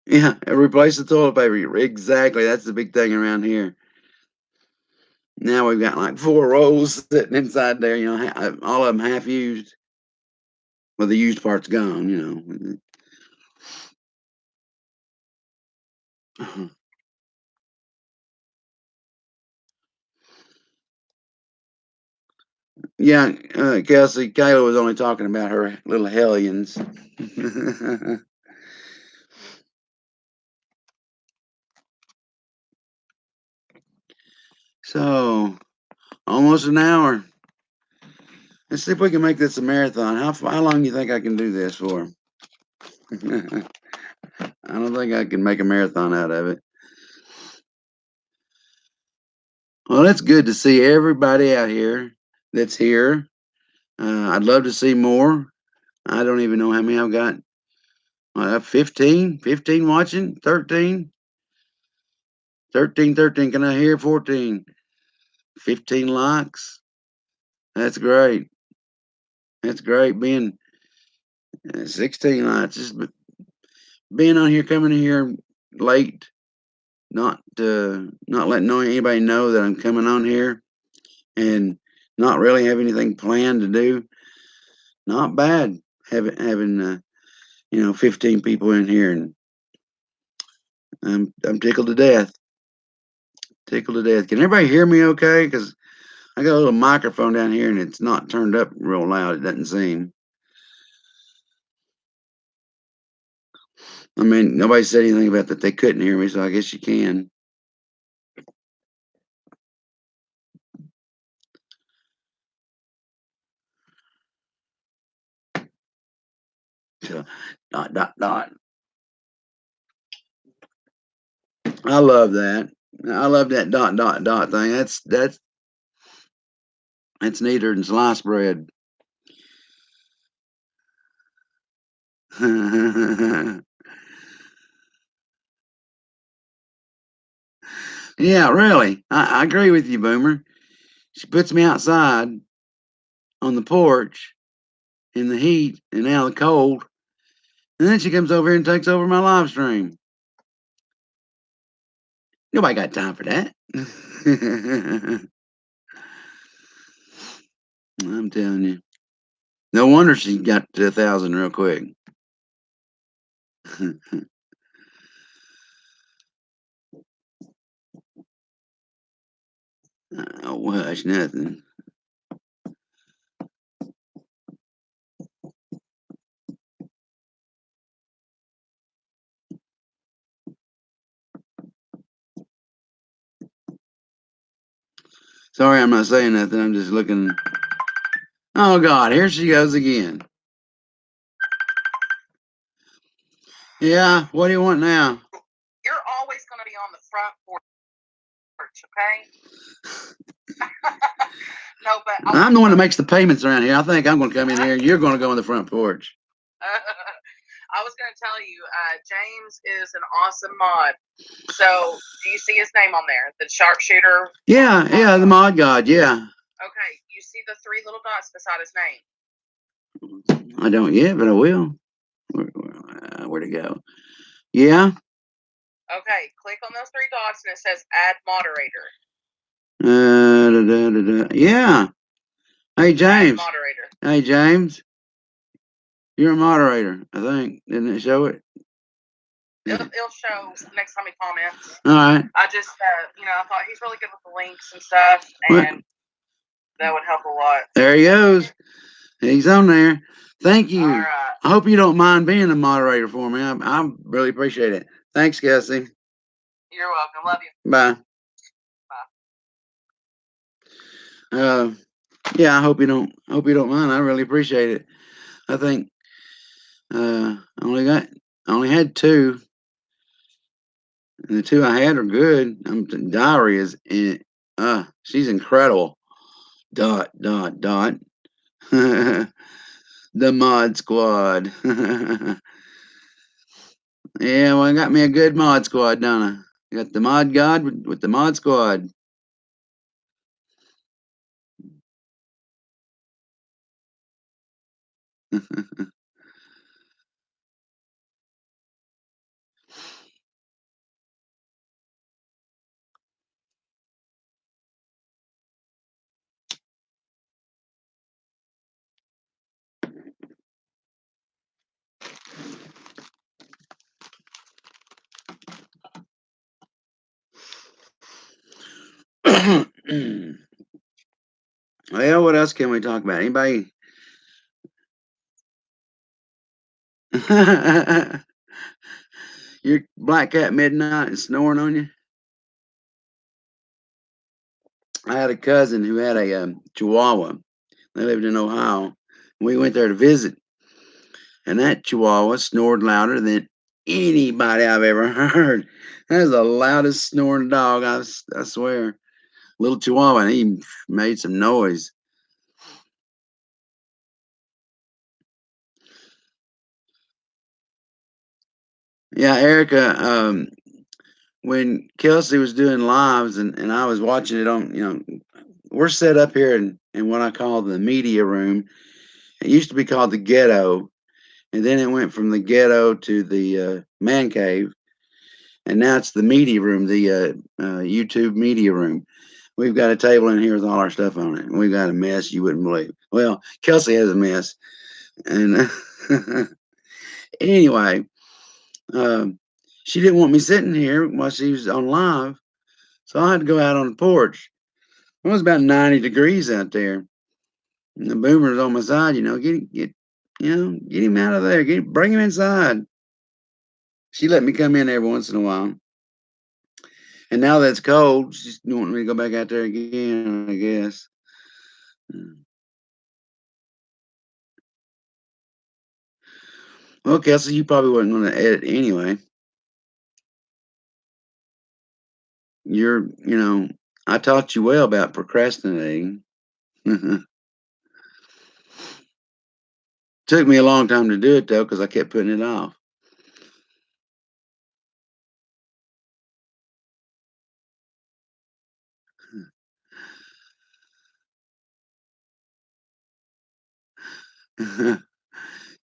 Yeah, replace the toilet paper. Exactly. That's the big thing around here. Now we've got like 4 rolls sitting inside there, you know, all of them half used. Well, the used part's gone, you know. Yeah, Kelsey, Kayla was only talking about her little hellions. So, almost an hour. Let's see if we can make this a marathon. How long do you think I can do this for? I don't think I can make a marathon out of it. Well, it's good to see everybody out here that's here. I'd love to see more. I don't even know how many I've got. 15 watching, 13. 13. Can I hear 14? 15 likes. That's great. That's great. Being 16 likes. Just being on here, coming here late, not letting anybody know that I'm coming on here, and not really have anything planned to do. Not bad. Having 15 people in here, and I'm tickled to death. Tickled to death. Can everybody hear me okay? Because I got a little microphone down here and it's not turned up real loud. It doesn't seem. I mean, nobody said anything about that they couldn't hear me, so I guess you can. So, dot. I love that. I love that dot thing. That's neater than sliced bread. Yeah, really. I agree with you, Boomer. She puts me outside on the porch in the heat and out of the cold, and then she comes over here and takes over my live stream. Nobody got time for that. I'm telling you. No wonder she got to 1,000 real quick. Oh, hush, nothing. Sorry, I'm not saying nothing. I'm just looking. Oh, God, here she goes again. Yeah, what do you want now? You're always going to be on the front porch, okay? No, but I'm the one that makes the payments around here. I think I'm going to come in here and you're going to go on the front porch. I was going to tell you, James is an awesome mod. So, do you see his name on there? The sharpshooter? Yeah, the mod god, yeah. Okay, you see the 3 little dots beside his name? I don't yet, but I will. Where'd it go? Yeah. Okay, click on those 3 dots and it says add moderator. Yeah. Hey, James. Add moderator. Hey, James. You're a moderator, I think. Didn't it show it? It'll show next time he comments. All right. I just, I thought he's really good with the links and stuff, and that would help a lot. There he goes. He's on there. Thank you. All right. I hope you don't mind being a moderator for me. I really appreciate it. Thanks, Kelsey. You're welcome. Love you. Bye. Bye. Yeah, I hope you don't mind. I really appreciate it. I think I only had 2. And the 2 I had are good. Diary is in she's incredible. ... The mod squad. Yeah, well, I got me a good mod squad, don't I? Got the mod god with the mod squad. Well, what else can we talk about? Anybody? Your black cat midnight is snoring on you? I had a cousin who had a Chihuahua. They lived in Ohio. We went there to visit, and that Chihuahua snored louder than anybody I've ever heard. That was the loudest snoring dog, I swear. Little Chihuahua, and he made some noise. Yeah, Erica, when Kelsey was doing lives and I was watching it on, we're set up here in what I call the media room. It used to be called the ghetto, and then it went from the ghetto to the man cave, and now it's the media room, the YouTube media room. We've got a table in here with all our stuff on it. We've got a mess you wouldn't believe. Well, Kelsey has a mess, and anyway, she didn't want me sitting here while she was on live, so I had to go out on the porch. It was about 90 degrees out there, and the Boomer's on my side. Get him out of there. Bring him inside. She let me come in every once in a while. And now that it's cold, she's wanting me to go back out there again, I guess. Well, Kelsey, you probably wasn't going to edit anyway. I taught you well about procrastinating. Took me a long time to do it, though, because I kept putting it off.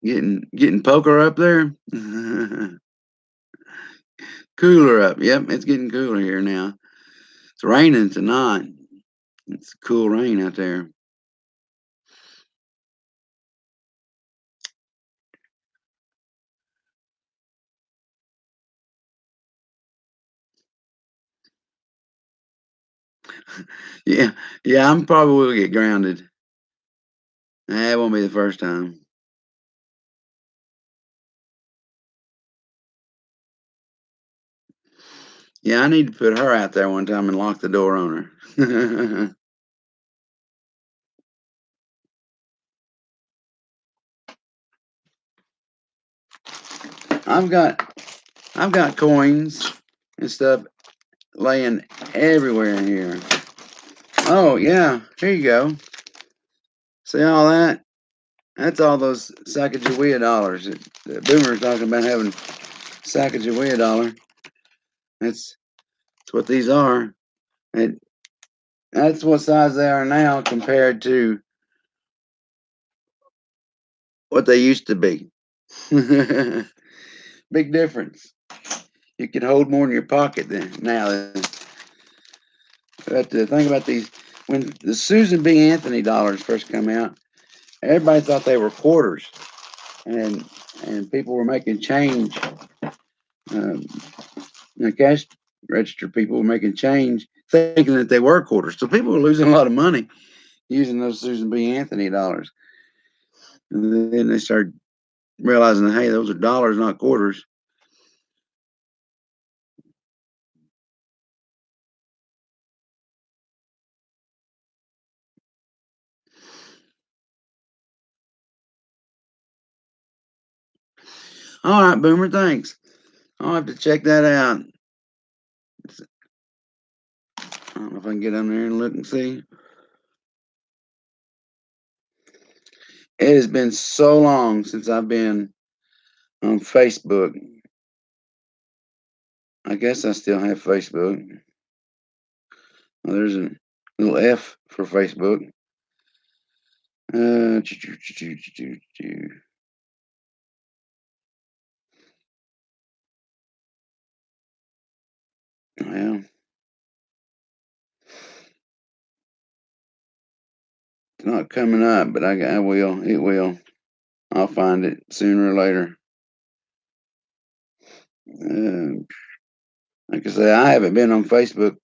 Getting poker up there. Cooler up. Yep, it's getting cooler here now. It's raining tonight. It's cool rain out there. Yeah, yeah, I'm probably will get grounded. That won't be the first time. Yeah, I need to put her out there one time and lock the door on her. I've got I've got coins and stuff laying everywhere in here. Oh yeah, here you go. See all that? That's all those Sacagawea dollars that Boomer's talking about having Sacagawea dollar. That's what these are. And that's what size they are now compared to what they used to be. Big difference. You can hold more in your pocket than now. But the thing about these, when the Susan B. Anthony dollars first come out, everybody thought they were quarters, and people were making change. Um, the cash register people were making change, thinking that they were quarters. So people were losing a lot of money using those Susan B. Anthony dollars. And then they started realizing, hey, those are dollars, not quarters. All right, Boomer, thanks. I'll have to check that out. I don't know if I can get on there and look and see. It has been so long since I've been on Facebook. I guess I still have Facebook. Well, there's a little F for Facebook. Uh, well, it's not coming up, but I will. It will. I'll find it sooner or later. Like I say, I haven't been on Facebook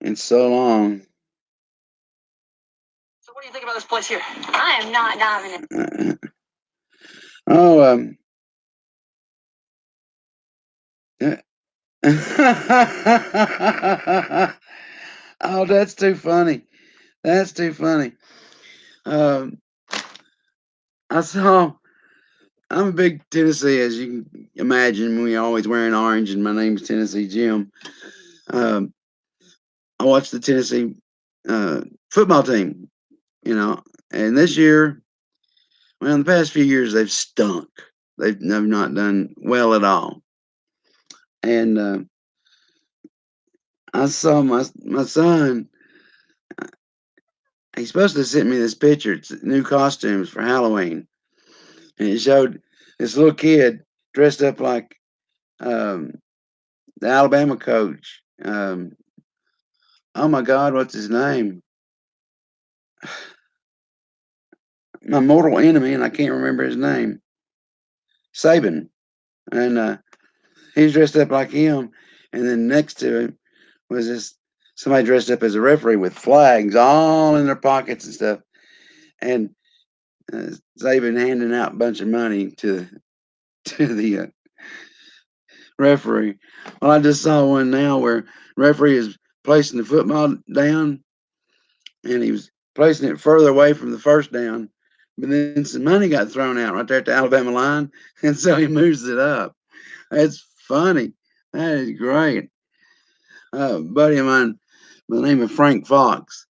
in so long. So what do you think about this place here? I am not diving in. Oh, oh, that's too funny. That's too funny. Um, I saw. I'm a big Tennessee, as you can imagine. We always wearing orange, and my name's Tennessee Jim. Um, I watched the Tennessee football team, and this year, well, in the past few years, they've stunk. They've not done well at all. And I saw my son. He's supposed to send me this picture. It's new costumes for Halloween, and it showed this little kid dressed up like um, the Alabama coach. Oh my God, what's his name? My mortal enemy, and I can't remember his name. Saban, and he's dressed up like him, and then next to him was this somebody dressed up as a referee with flags all in their pockets and stuff, and Saban handing out a bunch of money to the referee. Well, I just saw one now where referee is placing the football down, and he was placing it further away from the first down, but then some money got thrown out right there at the Alabama line, and so he moves it up. That's funny. That is great. A buddy of mine by the name of Frank Fox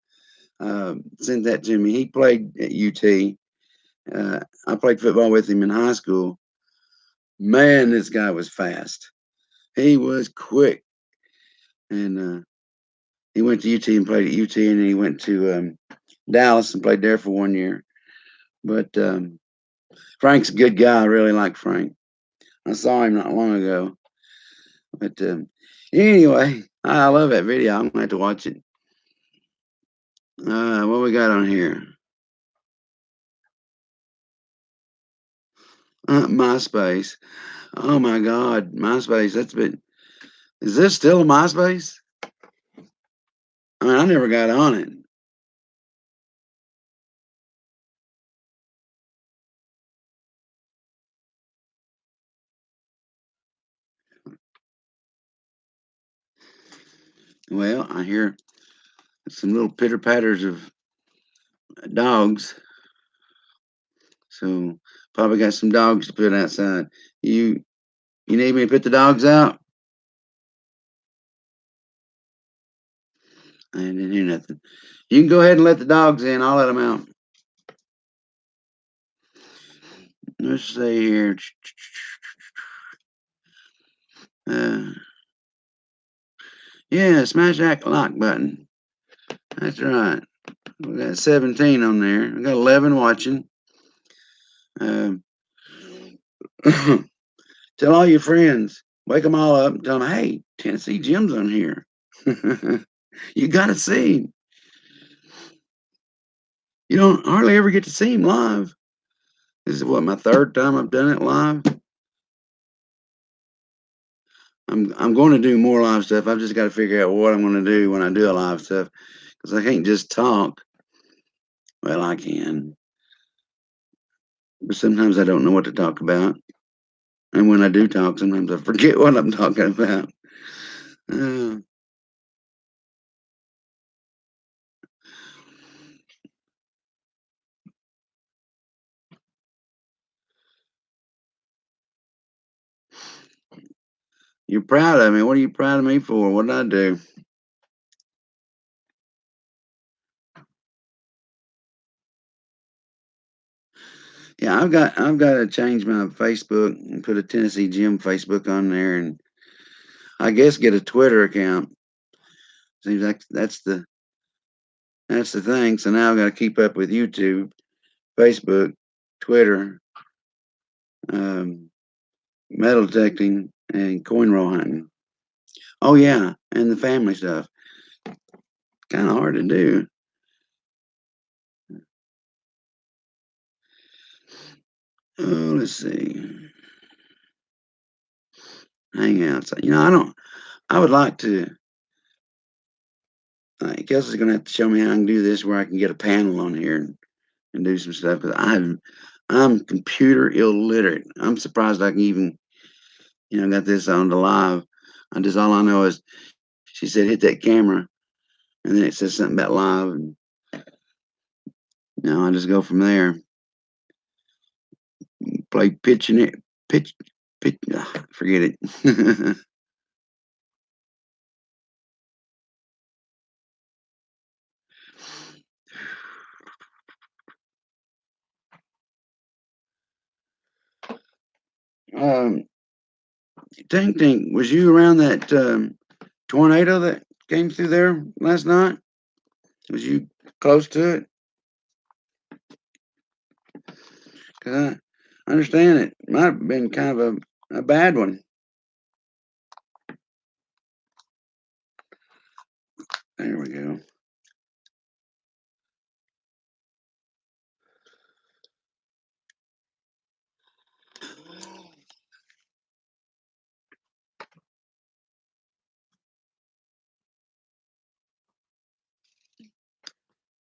sent that to me. He played at UT. I played football with him in high school. Man, this guy was fast. He was quick. And he went to UT and played at UT, and then he went to Dallas and played there for 1 year. But Frank's a good guy. I really like Frank. I saw him not long ago. But anyway, I love that video. I'm gonna have to watch it. What we got on here? MySpace. Oh my God, MySpace. That's been. Is this still a MySpace? I mean, I never got on it. Well, I hear some little pitter patters of dogs. So probably got some dogs to put outside. You need me to put the dogs out? I didn't hear nothing. You can go ahead and let the dogs in. I'll let them out. Let's see here. Yeah, smash that like button. That's right. We got 17 on there. We got 11 watching. Um, tell all your friends. Wake them all up and tell them, hey, Tennessee Jim's on here. You got to see him. You don't hardly ever get to see him live. This is what, my third time I've done it live. I'm going to do more live stuff. I've just got to figure out what I'm going to do when I do a live stuff, because I can't just talk. Well, I can, but sometimes I don't know what to talk about. And when I do talk, sometimes I forget what I'm talking about. Uh, you're proud of me. What are you proud of me for? What did I do? Yeah, I've got to change my Facebook and put a Tennessee Jim Facebook on there, and I guess get a Twitter account. Seems like that's the thing. So now I've got to keep up with YouTube, Facebook, Twitter, um, metal detecting, and coin roll hunting. Oh yeah, and the family stuff. Kind of hard to do. Oh, let's see. Hangouts. I don't. I would like to. Kelsey's gonna have to show me how I can do this, where I can get a panel on here and do some stuff. Because I'm computer illiterate. I'm surprised I can even got this on the live. All I know is she said hit that camera, and then it says something about live, and I just go from there. Play pitching it, pitch. Forget it. um, Tink Tink, was you around that tornado that came through there last night? Was you close to it? Cause I understand it might have been kind of a bad one. There we go.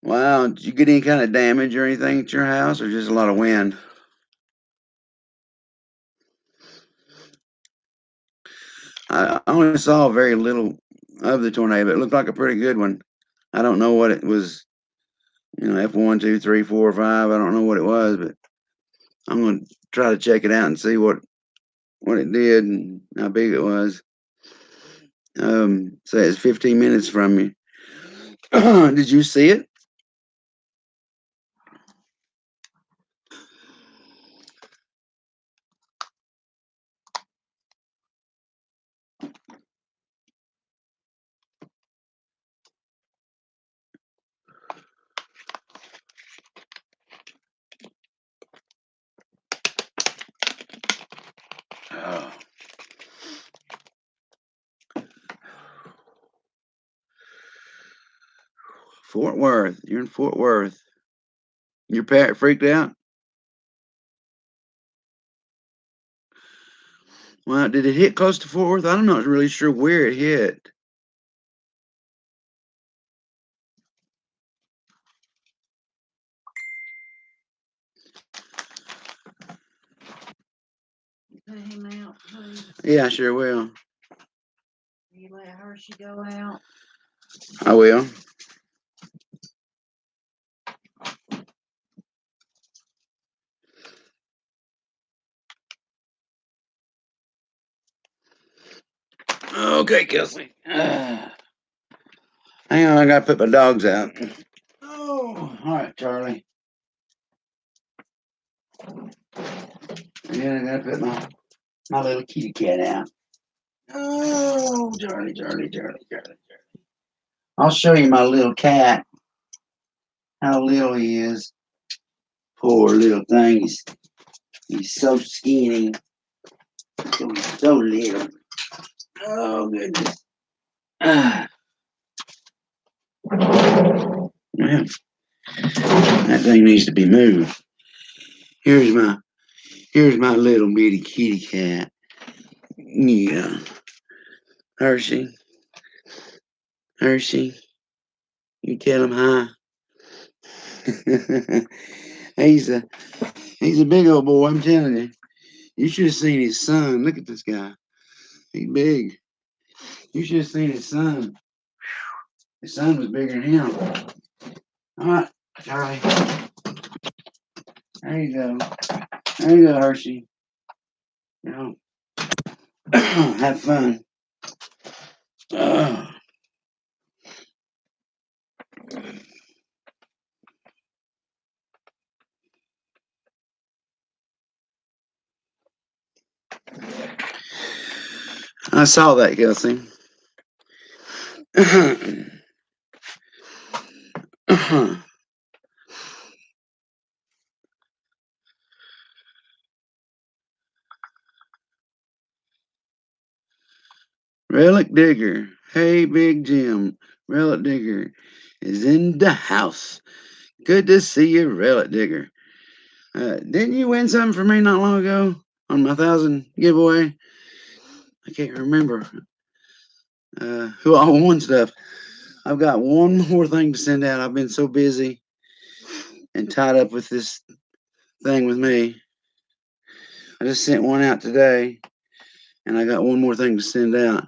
Wow, did you get any kind of damage or anything at your house, or just a lot of wind? I only saw very little of the tornado, but it looked like a pretty good one. I don't know what it was, F1, 2, 3, 4, 5. I don't know what it was, but I'm gonna try to check it out and see what it did and how big it was. Say it's 15 minutes from me. Did you see it? Fort Worth. You're in Fort Worth. Your parrot freaked out? Well, did it hit close to Fort Worth? I'm not really sure where it hit. Put him out, please. Yeah, I sure will. You let Hershey go out. I will. Okay, Kelsey. Hang on, I gotta put my dogs out. Oh, all right, Charlie. Yeah, I gotta put my little kitty cat out. Oh, Charlie. I'll show you my little cat. How little he is. Poor little thing. He's so skinny. So little. Oh, goodness. Ah. Well, that thing needs to be moved. Here's my little bitty kitty cat. Yeah. Hershey. You tell him hi. he's a big old boy, I'm telling you. You should have seen his son. Look at this guy. He's big. You should have seen his son. His son was bigger than him. All right, Charlie. There you go. There you go, Hershey. You know, have fun. Oh. I saw that, Kelsey. Relic Digger. Hey, Big Jim. Relic Digger is in the house. Good to see you, Relic Digger. Didn't you win something for me not long ago on my 1,000 giveaway? I can't remember who all won stuff. I've got one more thing to send out. I've been so busy and tied up with this thing with me. I just sent one out today, and I got one more thing to send out.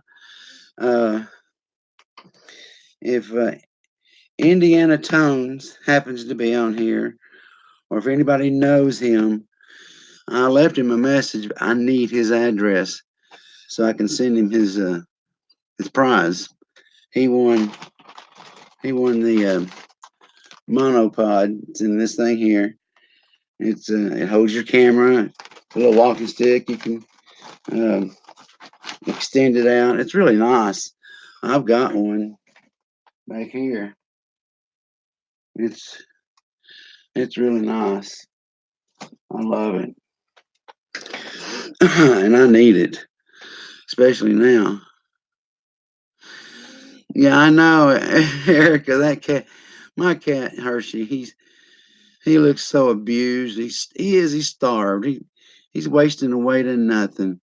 If Indiana Tones happens to be on here, or if anybody knows him, I left him a message. I need his address so I can send him his prize. He won the monopod. It's in this thing here. It holds your camera. A little walking stick. You can extend it out. It's really nice. I've got one back here. It's really nice. I love it. And I need it, especially now. Yeah, I know, Erica. That cat, my cat Hershey. He looks so abused. He's starved. He's wasting away to nothing.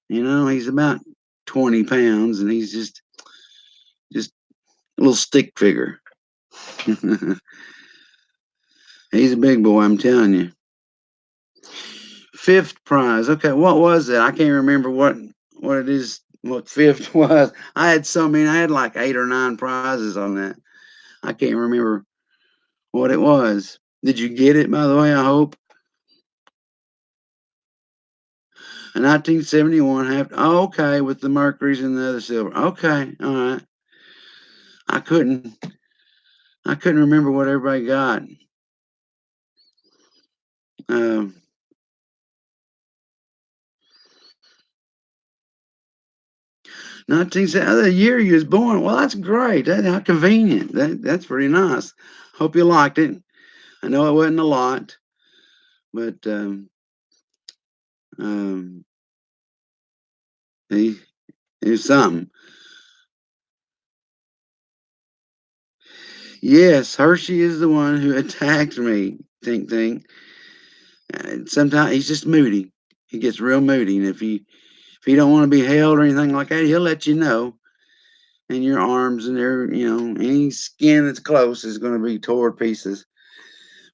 You know, he's about 20 pounds, and he's just a little stick figure. He's a big boy, I'm telling you. 5th prize. Okay, what was it? I can't remember what it is. What 5th was? I had so many. I had like 8 or 9 prizes on that. I can't remember what it was. Did you get it, by the way? I hope. A 1971 oh, okay, with the Mercuries and the other silver. Okay, all right. I couldn't remember what everybody got. 1970, the year you was born. Well, that's great. How convenient. That's pretty nice. Hope you liked it. I know it wasn't a lot, but it was something. Yes, Hershey is the one who attacked me. Think, think. And sometimes he's just moody. He gets real moody, and if he don't want to be held or anything like that, he'll let you know. And your arms and your, any skin that's close is going to be tore to pieces.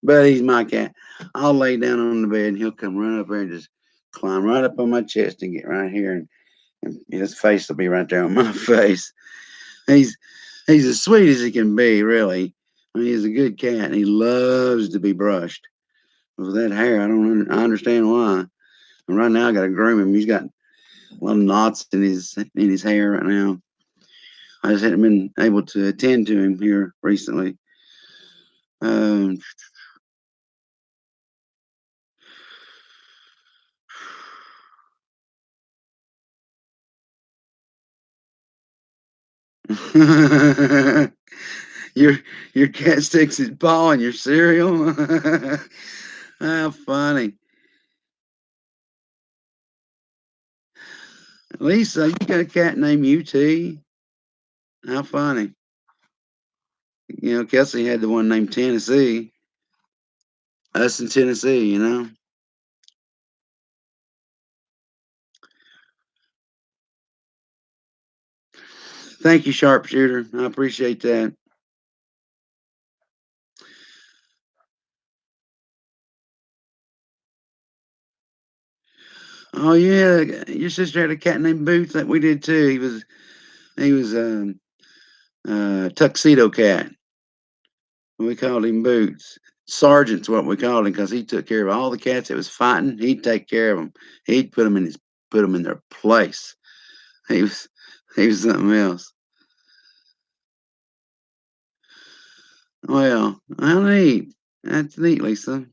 But he's my cat. I'll lay down on the bed, and he'll come run up there and just climb right up on my chest and get right here, and his face will be right there on my face. He's he's as sweet as he can be, really. I mean, he's a good cat, and he loves to be brushed. With that hair, I understand why. And right now, I got to groom him. He's got a lot of knots in his hair right now. I just haven't been able to attend to him here recently. Um, your your cat sticks his paw in your cereal. How funny, Lisa! You got a cat named UT. How funny. Kelsey had the one named Tennessee. Us in Tennessee. Thank you, Sharpshooter. I appreciate that. Oh yeah, your sister had a cat named Boots that we did too. He was tuxedo cat. We called him Boots. Sergeant's what we called him because he took care of all the cats that was fighting. He'd take care of them. He'd put them in their place. He was he was something else. Well, how neat. That's neat, Lisa.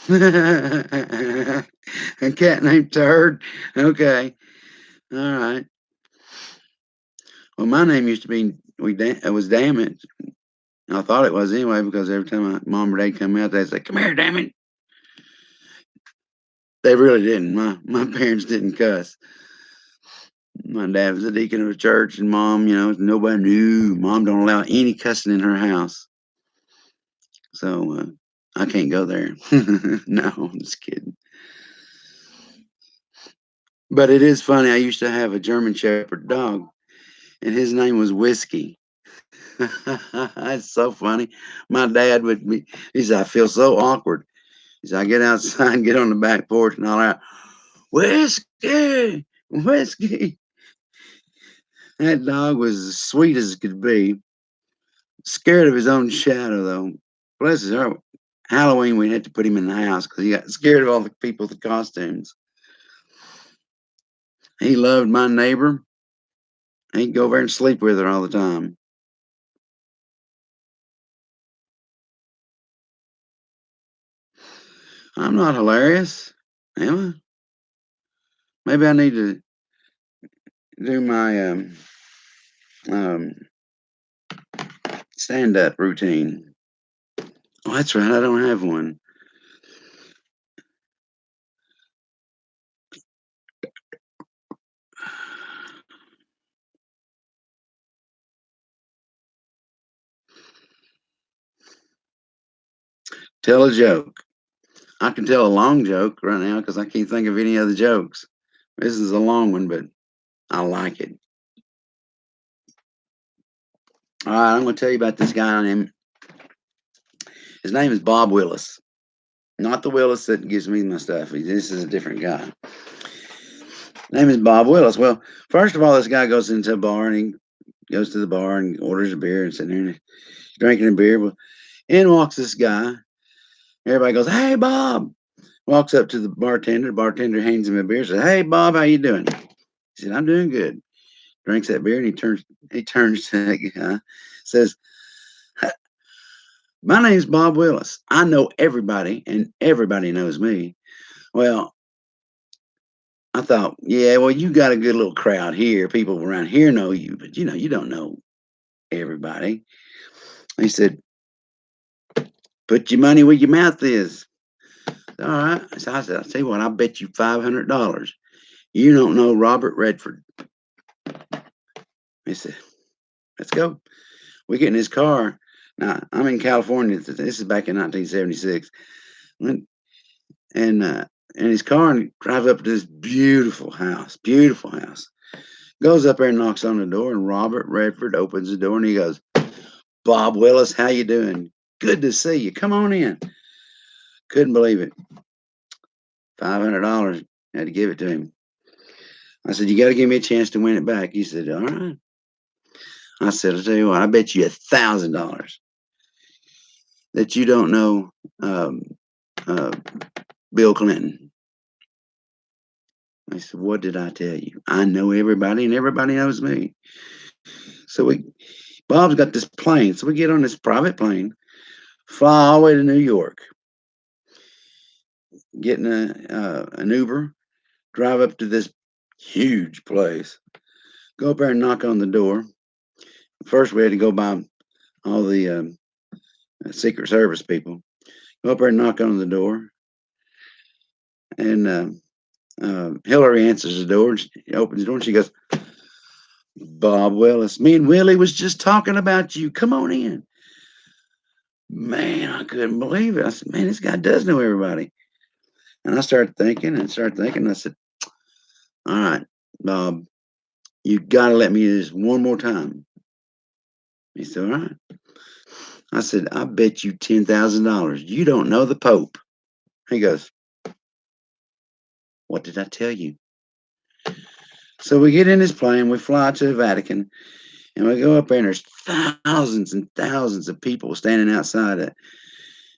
A cat named Turd. Okay. All right. Well, my name used to be it was Damage. I thought it was anyway because every time my mom or dad come out, they'd say, "Come here, damn it." They really didn't. My parents didn't cuss. My dad was a deacon of a church, and mom, nobody knew. Mom don't allow any cussing in her house, so I can't go there. No, I'm just kidding. But it is funny. I used to have a German Shepherd dog, and his name was Whiskey. That's so funny. My dad would be. He said, "I feel so awkward." He said, "I get outside, get on the back porch, and all that. Whiskey, whiskey." That dog was as sweet as could be. Scared of his own shadow, though. Bless his heart. Halloween, we had to put him in the house because he got scared of all the people with the costumes. He loved my neighbor. He'd go over and sleep with her all the time. I'm not hilarious, am I? Maybe I need to do my um, stand up routine. Oh, that's right. I don't have one. Tell a joke. I can tell a long joke right now because I can't think of any other jokes. This is a long one, but I like it. All right, I'm going to tell you about this guy named. His name is Bob Willis. Not the Willis that gives me my stuff. This is a different guy. Name is Bob Willis. Well, first of all, this guy goes into a bar and he goes to the bar and orders a beer and sitting there and drinking a beer. Well, in walks this guy. Everybody goes, "Hey, Bob." Walks up to the bartender. The bartender hands him a beer. Says, "Hey, Bob, how you doing?" He said, "I'm doing good." Drinks that beer and he turns to that guy. Says, "My name's Bob Willis. I know everybody and everybody knows me." Well, I thought, yeah, well, you got a good little crowd here. People around here know you, but you don't know everybody. He said, "Put your money where your mouth is." All right. So I said, "I'll tell you what, I'll bet you $500. You don't know Robert Redford." He said, let's go. We get in his car. Now, I'm in California. This is back in 1976. Went and in his car and drive up to this beautiful house. Beautiful house. Goes up there and knocks on the door, and Robert Redford opens the door and he goes, Bob Willis, how you doing? Good to see you. Come on in. Couldn't believe it. $500. Had to give it to him. I said, you got to give me a chance to win it back. He said, all right. I said, I'll tell you what, I bet you $1,000 that you don't know uh, Bill Clinton. I said, what did I tell you? I know everybody and everybody knows me. So Bob's got this plane. So we get on this private plane, fly all the way to New York, get in an Uber, drive up to this huge place, go up there and knock on the door. First, we had to go by all the Secret Service people. Go up there and knock on the door. And Hillary answers the door. And she opens the door and she goes, Bob Willis, me and Willie was just talking about you. Come on in. Man, I couldn't believe it. I said, man, this guy does know everybody. And I started thinking. I said, all right, Bob, you got to let me do this one more time. He said, all right. I said, I bet you $10,000 you don't know the Pope. He goes, what did I tell you? So we get in this plane, we fly to the Vatican, and we go up there, and there's thousands and thousands of people standing outside it.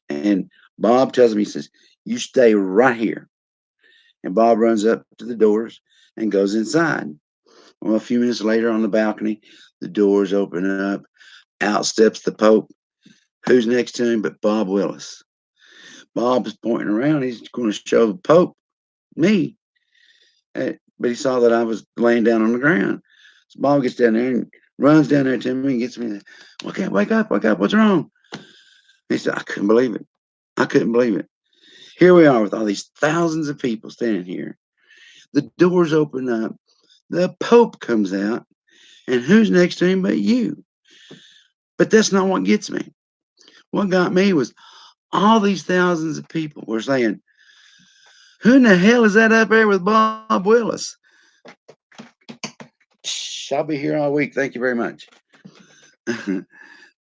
And Bob tells me, he says, you stay right here. And Bob runs up to the doors and goes inside. Well, a few minutes later on the balcony, the doors open up. Out steps the Pope. Who's next to him but Bob Willis? Bob is pointing around. He's going to show the Pope me. But he saw that I was laying down on the ground. So Bob gets down there and runs down there to me and gets me. Okay, wake up, what's wrong? He said, I couldn't believe it. I couldn't believe it. Here we are with all these thousands of people standing here. The doors open up. The Pope comes out. And who's next to him but you? But that's not what gets me. What got me was all these thousands of people were saying, who in the hell is that up there with Bob Willis? Shh, I'll be here all week. Thank you very much.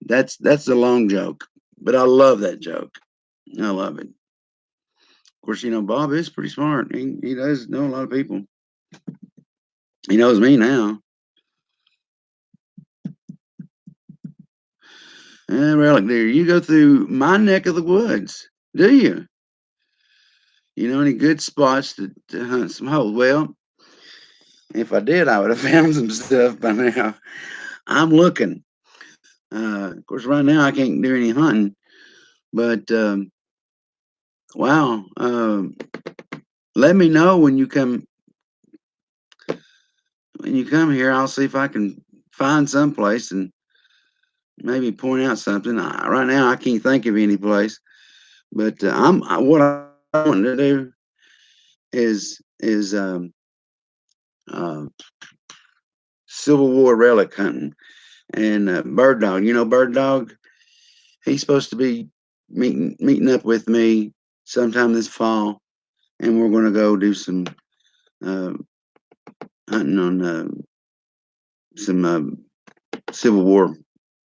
That's a long joke, but I love that joke. I love it. Of course, Bob is pretty smart. He does know a lot of people. He knows me now. Relic Deer, you go through my neck of the woods, do you? You know any good spots to hunt some holes? Well, if I did, I would have found some stuff by now. I'm looking. Of course, right now I can't do any hunting, but wow. Let me know when you come. When you come here, I'll see if I can find some place and maybe point out something. Right now, I can't think of any place, but what I want to do is Civil War relic hunting and Bird Dog. Bird Dog. He's supposed to be meeting up with me sometime this fall, and we're going to go do some hunting on some Civil War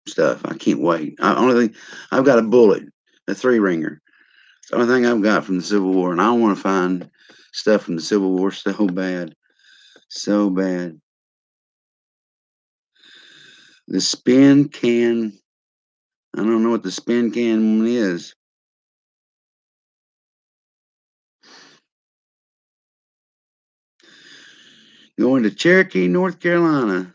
stuff. I can't wait. Only thing I've got a bullet, a 3-ringer. It's the only thing I've got from the Civil War, and I want to find stuff from the Civil War so bad, so bad. The spin can. I don't know what the spin can one is. Going to Cherokee, North Carolina.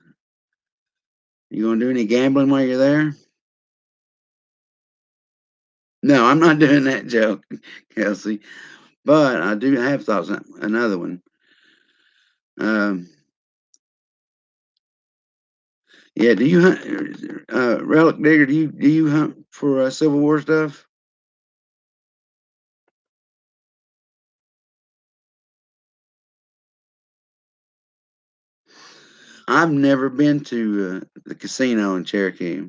You gonna do any gambling while you're there? No, I'm not doing that joke, Kelsey. But I do have thoughts on another one. Yeah, do you hunt, Relic Digger? Do you hunt for Civil War stuff? I've never been to the casino in Cherokee.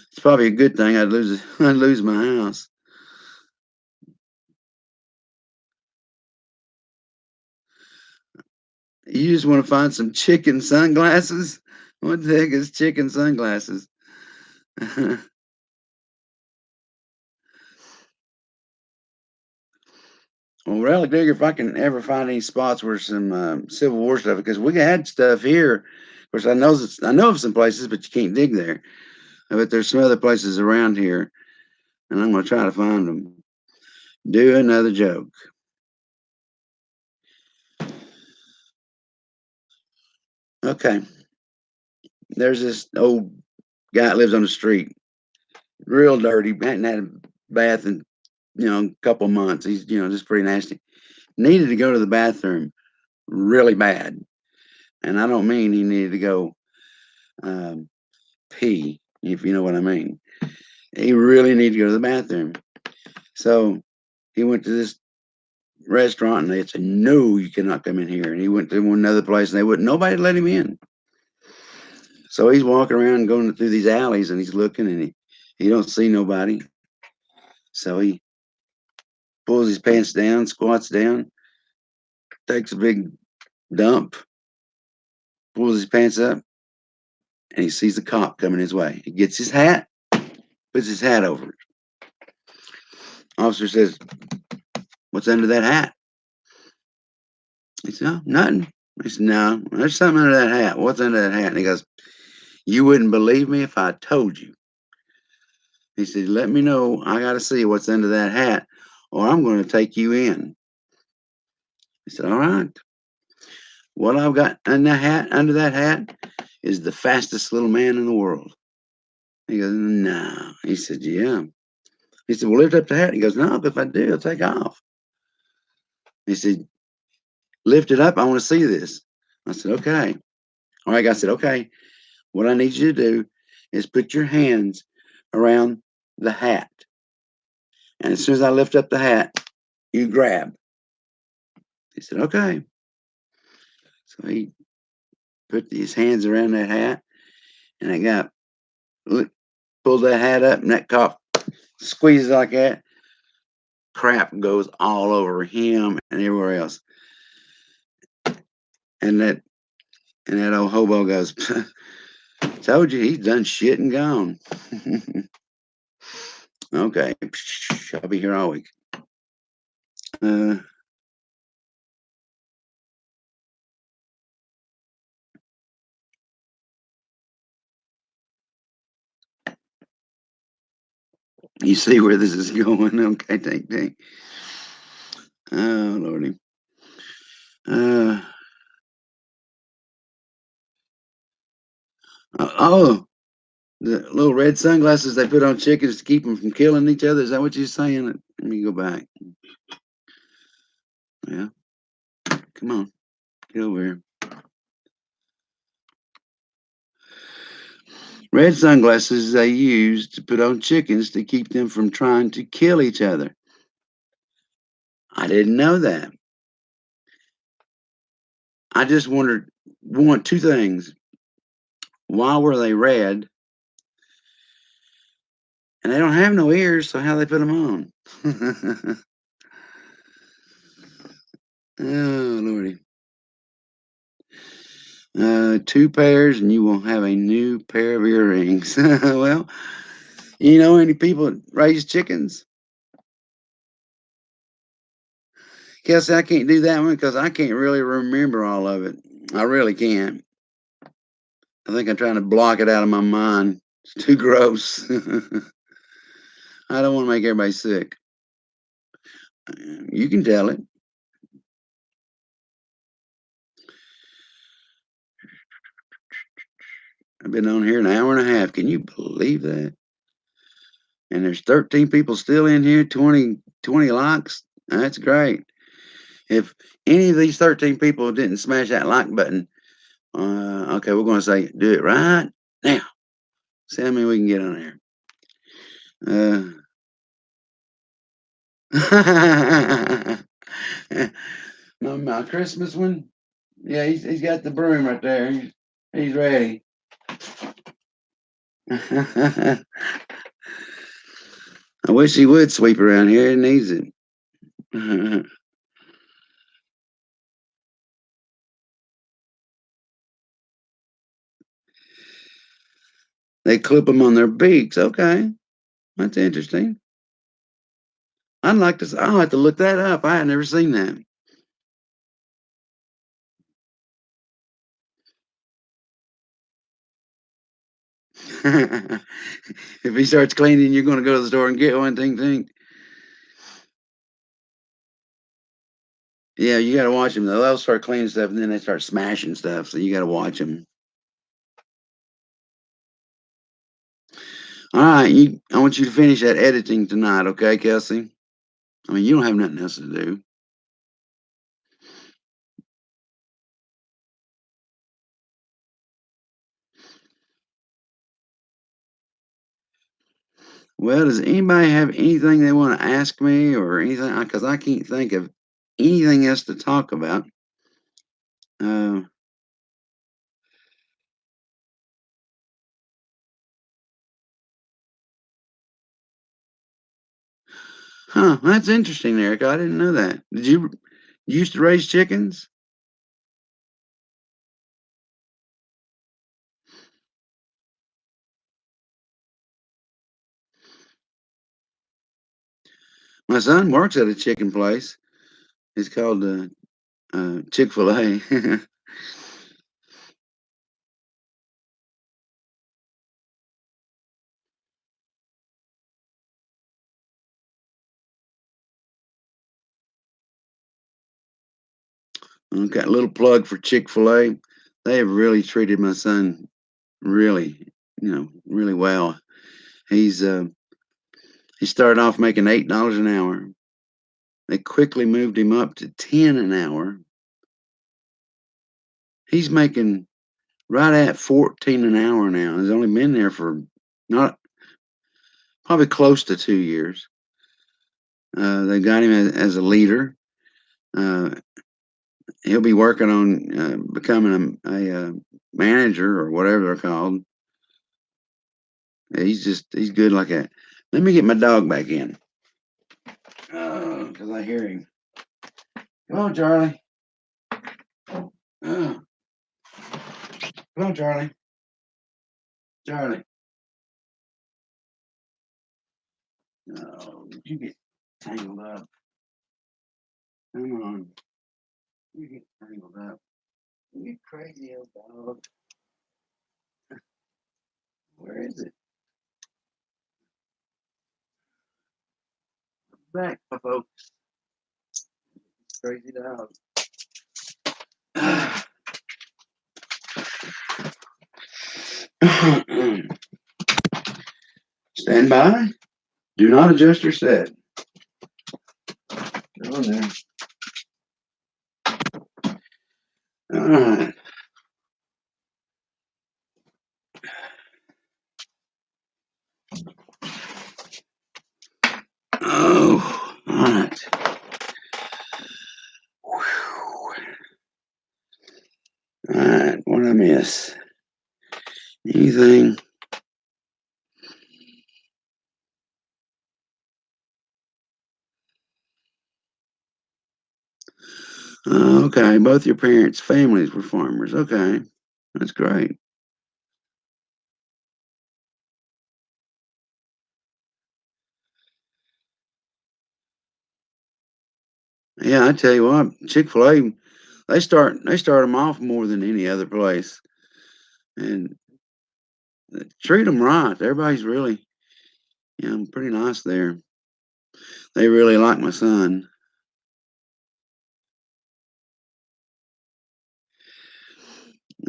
It's probably a good thing. I'd lose I'd lose my house. You just want to find some chicken sunglasses? What the heck is chicken sunglasses? Well, really dig if I can ever find any spots where some Civil War stuff, because we had stuff here. Of course, I know of some places, but you can't dig there. But there's some other places around here, and I'm gonna try to find them. Do another joke. Okay, there's this old guy that lives on the street, real dirty, hadn't had a bath in a couple months. He's just pretty nasty. Needed to go to the bathroom really bad, and I don't mean he needed to go um, pee, if you know what I mean. He really needed to go to the bathroom. So he went to this restaurant and they said, "No, you cannot come in here." And he went to another place and they wouldn't, nobody let him in. So he's walking around going through these alleys and he's looking and he don't see nobody. So he pulls his pants down, squats down, takes a big dump, pulls his pants up, and he sees the cop coming his way. He gets his hat, puts his hat over it. Officer says, "What's under that hat?" He said, "Oh, nothing." He said, "No, there's something under that hat. What's under that hat?" And he goes, "You wouldn't believe me if I told you." He said, "Let me know. I got to see what's under that hat, or I'm going to take you in." He said, "All right. What I've got in that hat, under that hat, is the fastest little man in the world." He goes, "No." He said, "Yeah." He said, "Well, lift up the hat." He goes, "No, if I do, it'll take off." He said, "Lift it up. I want to see this." I said, "Okay." All right. I said, "Okay. What I need you to do is put your hands around the hat. And as soon as I lift up the hat, you grab." He said, "Okay." So he put his hands around that hat, and I got pulled that hat up, and that cop squeezes like that. Crap goes all over him and everywhere else. And that old hobo goes, "Told you he's done shit and gone." Okay, I'll be here all week. Uh, you see where this is going? Okay, take. Oh lordy. Uh, oh, the little red sunglasses they put on chickens to keep them from killing each other. Is that what you're saying? Let me go back. Yeah, come on, get over here. Red sunglasses they use to put on chickens to keep them from trying to kill each other. I didn't know that. I just want two things. Why were they red? And they don't have no ears, so how they put them on? Oh lordy. Two pairs and you will have a new pair of earrings. Well, you know any people that raise chickens? Guess I can't do that one because I can't really remember all of it. I really can't. I think I'm trying to block it out of my mind. It's too gross. I don't want to make everybody sick. You can tell it. I've been on here an hour and a half. Can you believe that? And there's 13 people still in here, 20 likes. That's great. If any of these 13 people didn't smash that like button, okay, we're going to say, do it right now. See how many we can get on there. My Christmas one, Yeah, he's got the broom right there. He's ready. I wish he would sweep around here. He needs it. They clip them on their beaks. Okay, that's interesting. I'd like to. I'll have to look that up. I had never seen that. If he starts cleaning, you're going to go to the store and get one. Ting ting. Yeah, you got to watch them. They'll start cleaning stuff, and then they start smashing stuff. So you got to watch them. All right, I want you to finish that editing tonight, okay, Kelsey? I mean, you don't have nothing else to do. Well, does anybody have anything they want to ask me or anything? Because I can't think of anything else to talk about. Uh, huh, that's interesting, Eric. I didn't know that. Did you used to raise chickens? My son works at a chicken place. It's called Chick-fil-A. Got a little plug for Chick-fil-A. They have really treated my son really, really well. He's he started off making $8 an hour. They quickly moved him up to 10 an hour. He's making right at 14 an hour now. He's only been there for not probably close to 2 years. They got him as a leader. Uh, he'll be working on becoming a manager or whatever they're called. He's good like that. Let me get my dog back in because I hear him. Come on, Charlie. Come on, Charlie. Charlie. Oh, did you get tangled up? Come on. You get tangled up. You crazy old dog. Where is it? Back, folks. Crazy dog. Stand by. Do not adjust your set. Go in there. All right. Oh, all right. All right. What did I miss? Anything? Okay. Both your parents' families were farmers. Okay. That's great. Yeah, I tell you what, Chick-fil-A, they start them off more than any other place, and treat them right. Everybody's really, pretty nice there. They really like my son.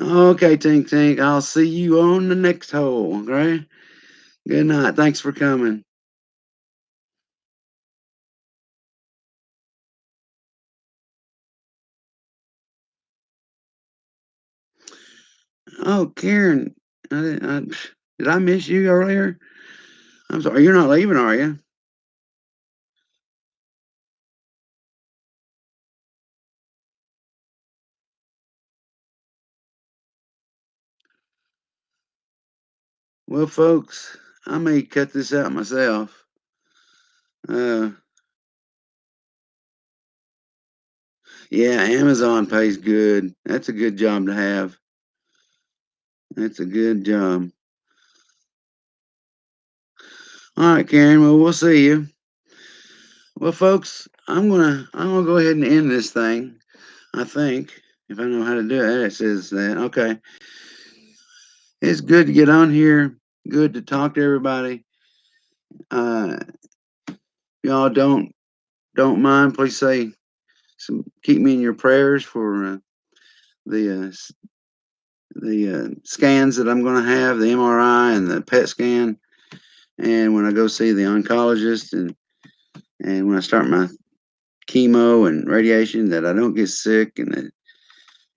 Okay, Tink Tink, I'll see you on the next hole. Okay. Good night. Thanks for coming. Oh, Karen, did I miss you earlier? I'm sorry. You're not leaving, are you? Well, folks, I may cut this out myself. Yeah, Amazon pays good. That's a good job to have. That's a good job. All right, Karen. Well, we'll see you. Well, folks, I'm gonna go ahead and end this thing. I think if I know how to do it, it says that. Okay, it's good to get on here. Good to talk to everybody. Uh, y'all don't mind. Please say keep me in your prayers for the scans that I'm going to have, the MRI and the PET scan, and when I go see the oncologist, and when I start my chemo and radiation, that I don't get sick, and that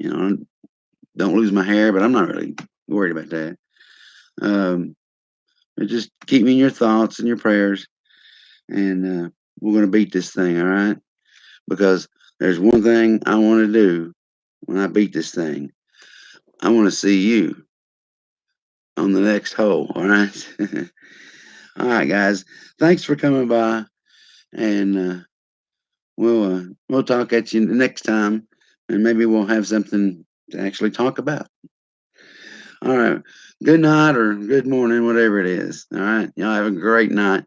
I don't lose my hair. But I'm not really worried about that. But just keep me in your thoughts and your prayers, and we're going to beat this thing, all right? Because there's one thing I want to do when I beat this thing. I want to see you on the next hole, all right? All right, guys. Thanks for coming by, and we'll talk at you next time, and maybe we'll have something to actually talk about. All right. Good night or good morning, whatever it is. All right. Y'all have a great night.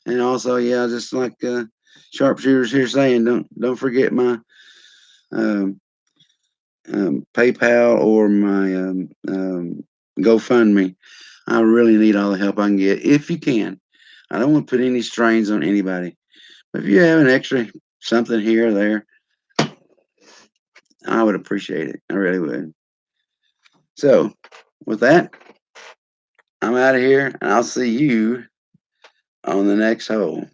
And also, yeah, just like sharpshooters here saying, don't forget my um, PayPal or my GoFundMe. I really need all the help I can get if you can. I don't want to put any strains on anybody. But if you have an extra something here or there, I would appreciate it. I really would. So, with that, I'm out of here, and I'll see you on the next hole.